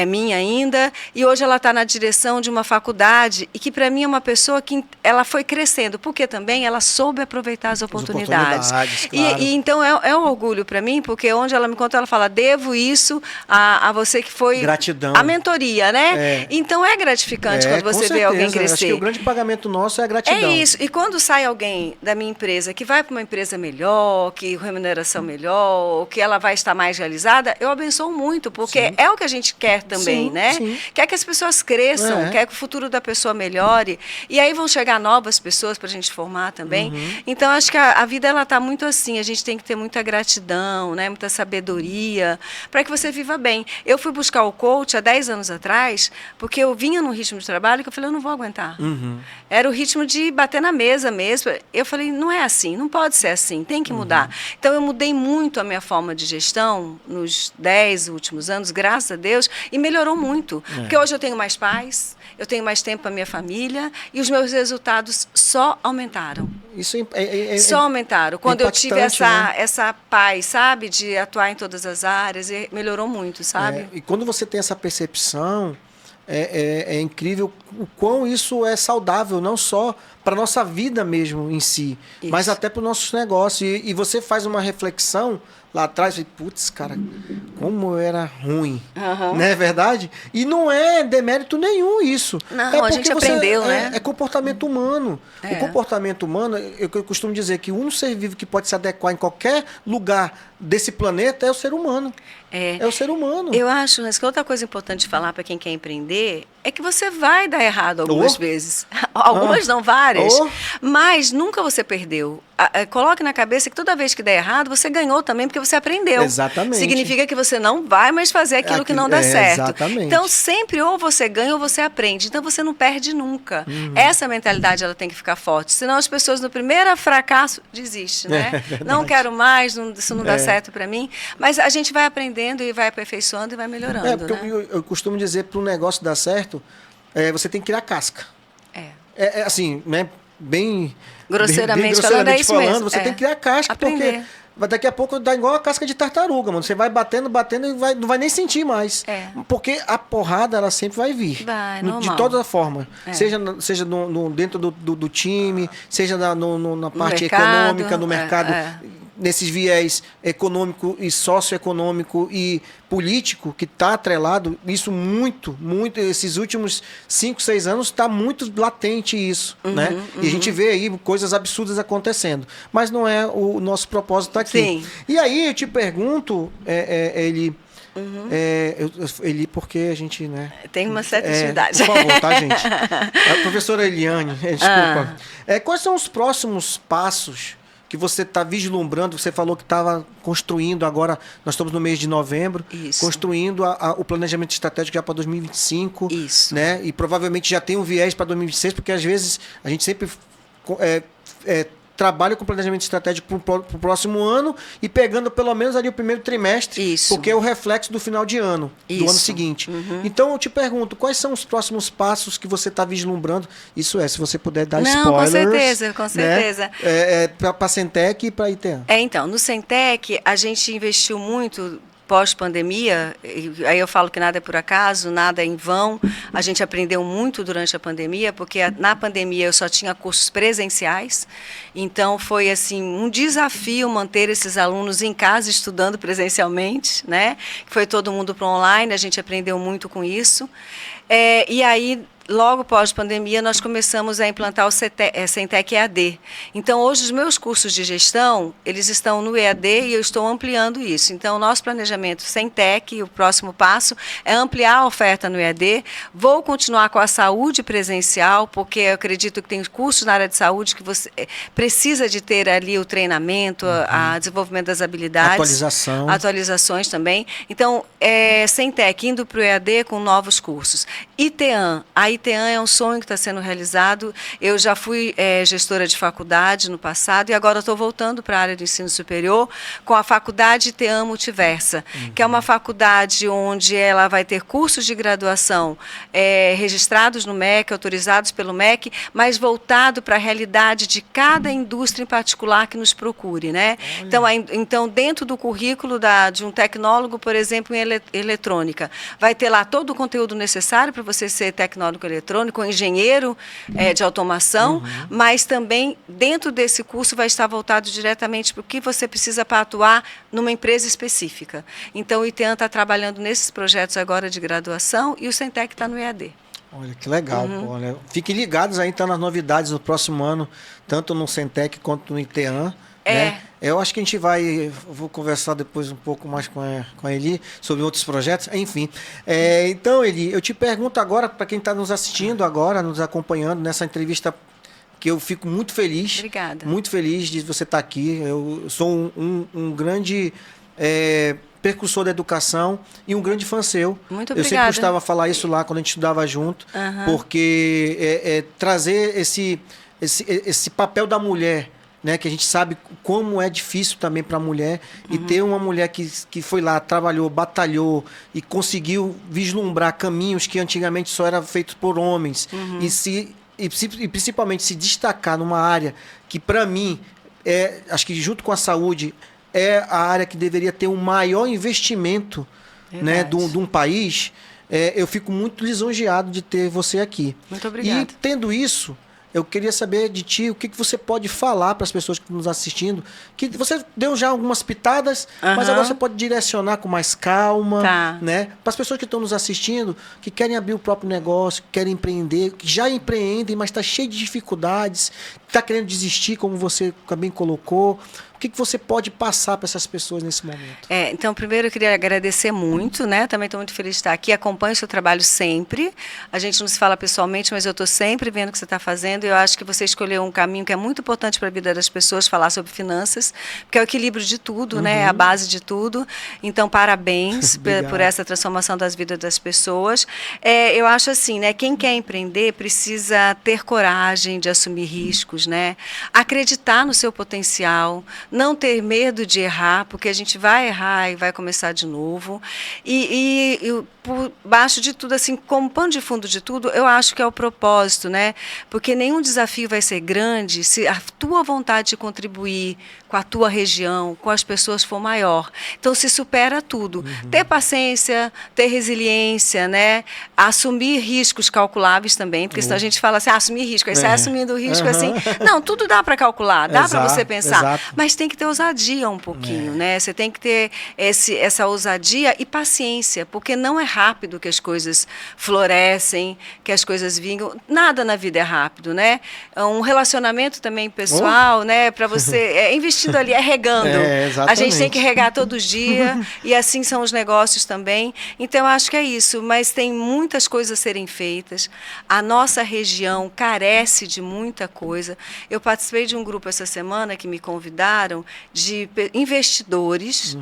minha ainda, e hoje ela está na direção de uma faculdade, e que para mim é uma pessoa que ela foi crescendo, porque também ela soube aproveitar as oportunidades. Claro. E então é um orgulho para mim, porque onde ela me conta, ela fala, devo isso a você que foi gratidão. A mentoria, né? Então é gratificante quando você vê alguém crescer. Acho que o grande pagamento nosso é a gratidão. É isso. E quando sai alguém da minha empresa que vai para uma empresa melhor, que remuneração melhor, que ela vai estar mais realizada, eu abençoo muito, porque sim. É o que a gente quer também, sim, né? Sim. Quer que as pessoas cresçam, quer que o futuro da pessoa melhore. E aí vão chegar novas pessoas para a gente formar também. Então, acho que a vida ela está muito assim, a gente tem que ter muita gratidão, né? Muita sabedoria, para que você viva bem. Eu fui buscar o coach há 10 anos atrás, porque eu vinha num ritmo de trabalho que eu falei, eu não vou aguentar. Era o ritmo de bater na mesa mesmo. Eu falei, não é assim, não pode ser assim, tem que mudar. Então, eu mudei muito a minha forma de gestão nos 10 últimos anos, graças a Deus, e melhorou muito. Porque hoje eu tenho mais paz, eu tenho mais tempo para minha família e os meus resultados só aumentaram. Isso só aumentaram. Quando eu tive né? essa paz, sabe, de atuar em todas as áreas, e melhorou muito, sabe? E quando você tem essa percepção, é incrível o quão isso é saudável, não só para a nossa vida mesmo em si, mas até para os nossos negócios. E você faz uma reflexão lá atrás, e putz, cara, como eu era ruim, não é verdade? E não é demérito nenhum isso. Não, a gente aprendeu, né? É comportamento humano. O comportamento humano, eu costumo dizer que o único ser vivo que pode se adequar em qualquer lugar desse planeta é o ser humano. É o ser humano. Eu acho, mas que outra coisa importante de falar para quem quer empreender é que você vai dar errado algumas vezes. Algumas não, várias. Mas nunca você perdeu. Coloque na cabeça que toda vez que der errado, você ganhou também, porque você aprendeu. Exatamente. Significa que você não vai mais fazer aquilo que não dá certo. Exatamente. Então, sempre ou você ganha ou você aprende. Então, você não perde nunca. Essa mentalidade ela tem que ficar forte. Senão, as pessoas no primeiro fracasso desistem, né? Não quero mais, isso não dá certo para mim. Mas a gente vai aprendendo e vai aperfeiçoando e vai melhorando. Porque eu costumo dizer, para um negócio dar certo, você tem que criar casca. Assim, né? Bem grosseiramente falando, é isso mesmo. Você tem que criar casca, aprender. Porque daqui a pouco dá igual a casca de tartaruga, mano. Você vai batendo e não vai nem sentir mais. Porque a porrada, ela sempre vai vir. De toda forma. Seja dentro do time, seja na parte econômica, no mercado. Nesses viés econômico e socioeconômico e político que está atrelado, isso muito, esses últimos 5, 6 anos está muito latente isso, né? E a gente vê aí coisas absurdas acontecendo, mas não é o nosso propósito aqui. Sim. E aí eu te pergunto, porque a gente, né? Tem uma certa intimidade. Por favor, tá, gente? A professora Eliane, desculpa. Quais são os próximos passos que você está vislumbrando? Você falou que estava construindo agora, nós estamos no mês de novembro, construindo o planejamento estratégico já para 2025. Isso. Né? E provavelmente já tem um viés para 2026, porque às vezes a gente sempre trabalha com planejamento estratégico para o próximo ano e pegando pelo menos ali o primeiro trimestre, porque é o reflexo do final de ano, do ano seguinte. Então eu te pergunto, quais são os próximos passos que você está vislumbrando? Isso se você puder dar spoilers. Com certeza. Para a Centec e para a ITEAM. Então, no Centec, a gente investiu muito pós-pandemia, aí eu falo que nada é por acaso, nada é em vão. A gente aprendeu muito durante a pandemia, porque na pandemia eu só tinha cursos presenciais, então foi assim um desafio manter esses alunos em casa estudando presencialmente, né? Foi todo mundo para online, a gente aprendeu muito com isso. E aí logo pós-pandemia, nós começamos a implantar o Centec EAD. Então, hoje, os meus cursos de gestão, eles estão no EAD e eu estou ampliando isso. Então, o nosso planejamento Centec, o próximo passo, é ampliar a oferta no EAD. Vou continuar com a saúde presencial, porque eu acredito que tem cursos na área de saúde que você precisa de ter ali o treinamento, a desenvolvimento das habilidades. Atualizações também. Então, Centec indo para o EAD com novos cursos. ITEAM. A ITEAM é um sonho que está sendo realizado. Eu já fui gestora de faculdade no passado e agora estou voltando para a área de ensino superior com a faculdade ITEAM Multiversa, que é uma faculdade onde ela vai ter cursos de graduação registrados no MEC, autorizados pelo MEC, mas voltado para a realidade de cada indústria em particular que nos procure, né? Então, dentro do currículo de um tecnólogo, por exemplo, em eletrônica, vai ter lá todo o conteúdo necessário para você ser tecnólogo eletrônico, ou engenheiro de automação, mas também dentro desse curso vai estar voltado diretamente para o que você precisa para atuar numa empresa específica. Então, o ITEAM está trabalhando nesses projetos agora de graduação e o Centec está no EAD. Olha, que legal. Olha, fiquem ligados aí, então, nas novidades no próximo ano, tanto no Centec quanto no ITEAM. Né? Eu acho que a gente vou conversar depois um pouco mais com a Eli sobre outros projetos, enfim. Então, Eli, eu te pergunto agora, para quem está nos assistindo agora, nos acompanhando nessa entrevista, que eu fico muito feliz. Obrigada. Muito feliz de você estar aqui. Eu sou um grande percursor da educação e um grande fã seu. Muito obrigada. Eu sempre gostava de falar isso lá quando a gente estudava junto, porque trazer esse papel da mulher, né, que a gente sabe como é difícil também para a mulher, e ter uma mulher que foi lá, trabalhou, batalhou e conseguiu vislumbrar caminhos que antigamente só eram feitos por homens, e principalmente se destacar numa área que, para mim, acho que junto com a saúde, é a área que deveria ter um maior investimento, né, de um país. Eu fico muito lisonjeado de ter você aqui. Muito obrigada. E tendo isso, eu queria saber de ti o que você pode falar para as pessoas que estão nos assistindo. Que você deu já algumas pitadas, mas agora você pode direcionar com mais calma. Tá. Né? Para as pessoas que estão nos assistindo, que querem abrir o próprio negócio, que querem empreender, que já empreendem, mas está cheio de dificuldades, está querendo desistir, como você também colocou. O que você pode passar para essas pessoas nesse momento? Então, primeiro eu queria agradecer muito, né? Também estou muito feliz de estar aqui. Acompanho o seu trabalho sempre. A gente não se fala pessoalmente, mas eu estou sempre vendo o que você está fazendo. E eu acho que você escolheu um caminho que é muito importante para a vida das pessoas, falar sobre finanças, porque é o equilíbrio de tudo, né? É a base de tudo. Então, parabéns por essa transformação das vidas das pessoas. Eu acho assim, né? Quem quer empreender precisa ter coragem de assumir riscos, né? Acreditar no seu potencial, não ter medo de errar, porque a gente vai errar e vai começar de novo. E por baixo de tudo, assim, como pano de fundo de tudo, eu acho que é o propósito, né? Porque nenhum desafio vai ser grande se a tua vontade de contribuir com a tua região, com as pessoas for maior. Então, se supera tudo. Ter paciência, ter resiliência, né? Assumir riscos calculáveis também, porque senão a gente fala assim, assumir risco, aí sai assumindo o risco assim. Não, tudo dá para calcular, dá para você pensar, mas tem que ter ousadia um pouquinho, né? Você tem que ter essa ousadia e paciência, porque não é rápido que as coisas florescem, que as coisas vingam. Nada na vida é rápido, né? Um relacionamento também pessoal, né? Para você investindo ali, regando. A gente tem que regar todo dia e assim são os negócios também. Então, eu acho que é isso. Mas tem muitas coisas a serem feitas. A nossa região carece de muita coisa. Eu participei de um grupo essa semana que me convidaram de investidores.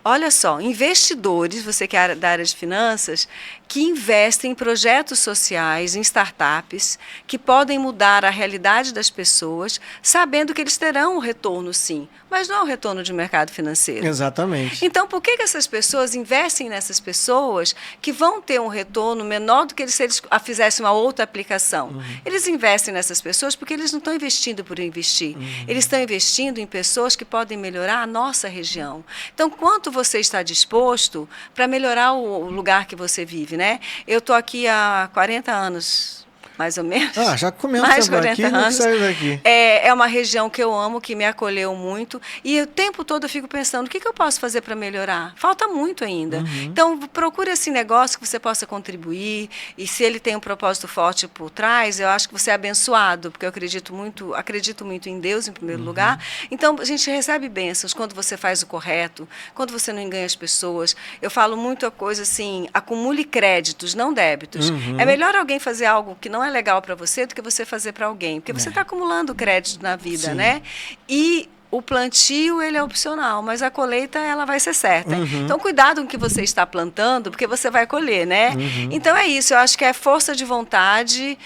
Olha só, investidores, você que é da área de finanças, que investem em projetos sociais, em startups, que podem mudar a realidade das pessoas, sabendo que eles terão um retorno, sim, mas não é um retorno de mercado financeiro. Exatamente. Então, por que essas pessoas investem nessas pessoas que vão ter um retorno menor do que se eles fizessem uma outra aplicação? Eles investem nessas pessoas porque eles não estão investindo por investir. Eles estão investindo em pessoas que podem melhorar a nossa região. Então, quanto você está disposto para melhorar o lugar que você vive, né? Eu estou aqui há 40 anos mais ou menos. Já comemos mais de também 40 aqui, anos. saiu daqui. É uma região que eu amo, que me acolheu muito. E o tempo todo eu fico pensando, o que eu posso fazer para melhorar? Falta muito ainda. Então, procure esse negócio que você possa contribuir. E se ele tem um propósito forte por trás, eu acho que você é abençoado, porque eu acredito muito em Deus, em primeiro lugar. Então, a gente recebe bênçãos quando você faz o correto, quando você não engana as pessoas. Eu falo muito a coisa assim, acumule créditos, não débitos. É melhor alguém fazer algo que não é legal para você do que você fazer para alguém, porque você está acumulando crédito na vida, Sim. né? E o plantio, ele é opcional, mas a colheita, ela vai ser certa. Então, cuidado com o que você está plantando, porque você vai colher, né? Então, é isso. Eu acho que é força de vontade,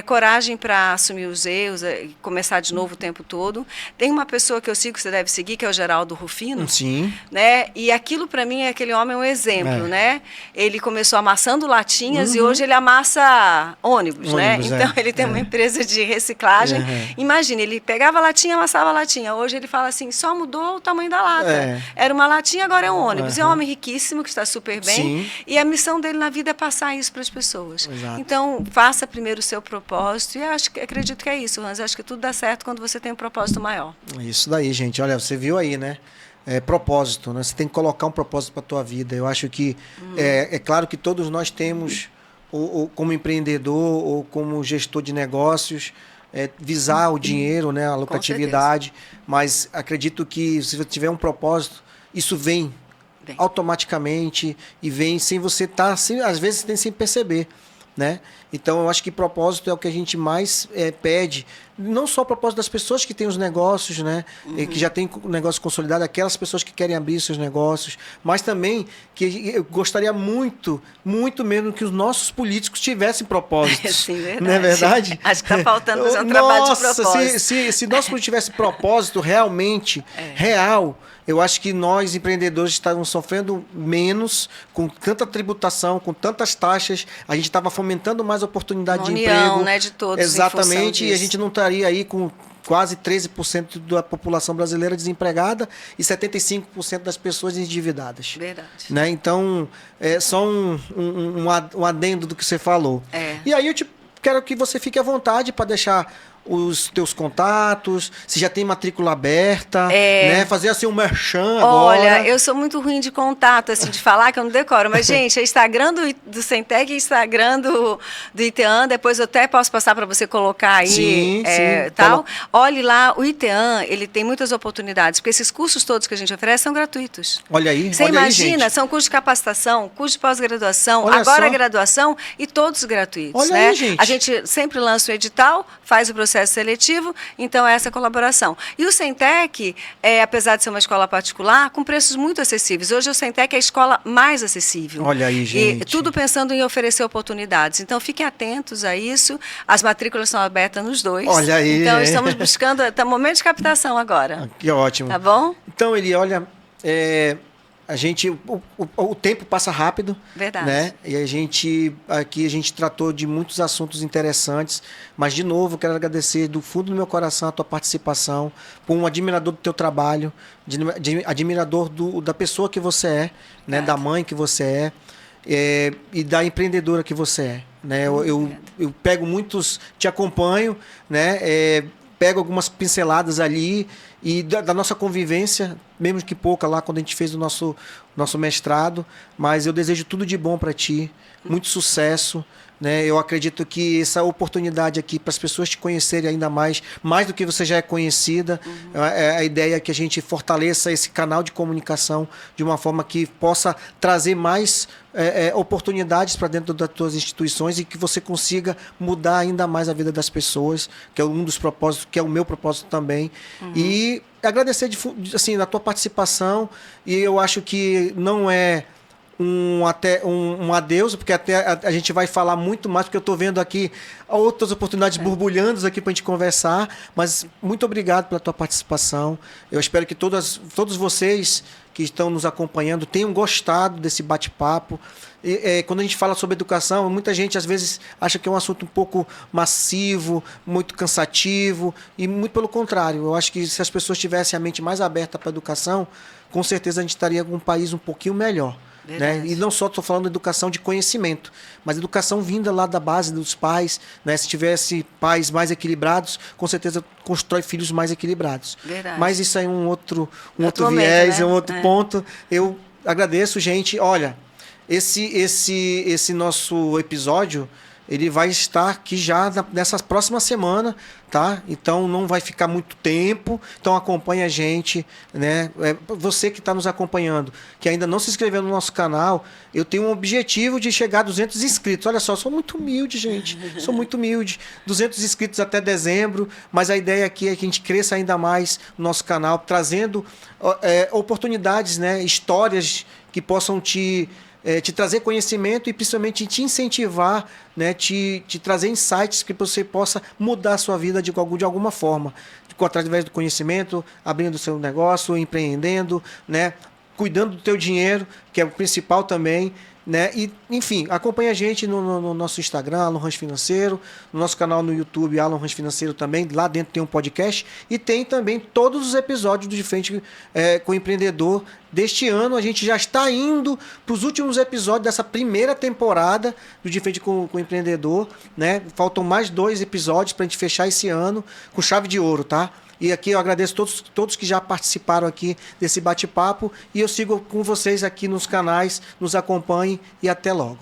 coragem para assumir os erros, começar de novo o tempo todo. Tem uma pessoa que eu sigo, que você deve seguir, que é o Geraldo Rufino. Sim. Né? E aquilo, para mim, aquele homem é um exemplo, né? Ele começou amassando latinhas e hoje ele amassa ônibus, né? Então, ele tem uma empresa de reciclagem. Imagina, ele pegava a latinha, amassava a latinha. Hoje ele fala assim, só mudou o tamanho da lata. Era uma latinha, agora é um ônibus. É um homem riquíssimo, que está super bem. Sim. E a missão dele na vida é passar isso para as pessoas. Exato. Então, faça primeiro o seu propósito. E acredito que é isso, Hans. Acho que tudo dá certo quando você tem um propósito maior. Isso daí, gente. Olha, você viu aí, né? Propósito, né? Você tem que colocar um propósito para a tua vida. Eu acho que é claro que todos nós temos, ou como empreendedor, ou como gestor de negócios, visar o dinheiro, né, a lucratividade, mas acredito que se você tiver um propósito, isso vem automaticamente e vem sem você estar, às vezes tem sem perceber, né? Então eu acho que propósito é o que a gente mais pede, não só o propósito das pessoas que têm os negócios, né, que já têm o negócio consolidado, aquelas pessoas que querem abrir seus negócios, mas também que eu gostaria muito mesmo que os nossos políticos tivessem propósitos. Sim, verdade. Não é verdade? Acho que está faltando fazer um trabalho de propósito. Se nosso político tivesse propósito realmente real, eu acho que nós, empreendedores, estávamos sofrendo menos com tanta tributação, com tantas taxas. A gente estava fomentando mais oportunidade de emprego. Né, de todos. Exatamente. E a gente não estaria aí com quase 13% da população brasileira desempregada e 75% das pessoas endividadas. Verdade. Né? Então, é só um adendo do que você falou. E aí eu quero que você fique à vontade para deixar os teus contatos, se já tem matrícula aberta, né? Fazer assim um merchan agora. Olha, eu sou muito ruim de contato, assim, de falar que eu não decoro, mas, gente, é Instagram do Centec e Instagram do ITEAM, depois eu até posso passar para você colocar aí, sim, tal. Olhe lá, o ITEAM, ele tem muitas oportunidades, porque esses cursos todos que a gente oferece são gratuitos. Olha aí, você imagina, são cursos de capacitação, curso de pós-graduação, agora graduação e todos gratuitos. Olha né? aí, gente. A gente sempre lança o edital, faz o processo seletivo, então é essa colaboração. E o Centec, apesar de ser uma escola particular, com preços muito acessíveis. Hoje o Centec é a escola mais acessível. Olha aí, gente. E tudo pensando em oferecer oportunidades. Então fiquem atentos a isso. As matrículas são abertas nos dois. Olha aí. Então estamos buscando, está momento de captação agora. Que ótimo. Tá bom? Então, Eli, olha, a gente, o tempo passa rápido. Verdade. Né? E aqui a gente tratou de muitos assuntos interessantes, mas de novo quero agradecer do fundo do meu coração a tua participação, por um admirador do teu trabalho, admirador da pessoa que você é, né? Da mãe que você e da empreendedora que você é. Né? Eu pego muitos, te acompanho, né? Pego algumas pinceladas ali e da nossa convivência, mesmo que pouca lá quando a gente fez o nosso mestrado, mas eu desejo tudo de bom para ti, muito sucesso, né? Eu acredito que essa oportunidade aqui para as pessoas te conhecerem ainda mais do que você já é conhecida, a ideia é que a gente fortaleça esse canal de comunicação de uma forma que possa trazer mais oportunidades para dentro das tuas instituições e que você consiga mudar ainda mais a vida das pessoas, que é um dos propósitos, que é o meu propósito também. E agradecer assim, a tua participação, e eu acho que não é um adeus, porque até a gente vai falar muito mais, porque eu estou vendo aqui outras oportunidades borbulhando aqui para a gente conversar, mas muito obrigado pela tua participação. Eu espero que todos vocês que estão nos acompanhando tenham gostado desse bate-papo. Quando a gente fala sobre educação, muita gente às vezes acha que é um assunto um pouco massivo, muito cansativo, e muito pelo contrário. Eu acho que se as pessoas tivessem a mente mais aberta para a educação, com certeza a gente estaria com um país um pouquinho melhor. né? E não só estou falando de educação de conhecimento, mas educação vinda lá da base dos pais, né? Se tivesse pais mais equilibrados, com certeza constrói filhos mais equilibrados. Verdade. Mas isso aí é um outro momento, viés, né? é um outro ponto. Eu agradeço, gente. Olha, esse nosso episódio, ele vai estar aqui já nessa próxima semana, tá? Então não vai ficar muito tempo. Então acompanha a gente, né? Você que está nos acompanhando, que ainda não se inscreveu no nosso canal, eu tenho um objetivo de chegar a 200 inscritos. Olha só, sou muito humilde, gente. Sou muito humilde. 200 inscritos até dezembro, mas a ideia aqui é que a gente cresça ainda mais no nosso canal, trazendo oportunidades, né? Histórias que possam te trazer conhecimento e principalmente te incentivar, né, te trazer insights que você possa mudar a sua vida de alguma forma, através do conhecimento, abrindo o seu negócio, empreendendo, né, cuidando do teu dinheiro, que é o principal também, né? E, enfim, acompanha a gente no nosso Instagram, Alan Ramos Financeiro, no nosso canal no YouTube, Alan Ramos Financeiro também. Lá dentro tem um podcast e tem também todos os episódios do De Frente com o Empreendedor deste ano. A gente já está indo para os últimos episódios dessa primeira temporada do De Frente com o Empreendedor, né? Faltam mais 2 episódios para a gente fechar esse ano com chave de ouro, tá? E aqui eu agradeço todos que já participaram aqui desse bate-papo. E eu sigo com vocês aqui nos canais. Nos acompanhem e até logo.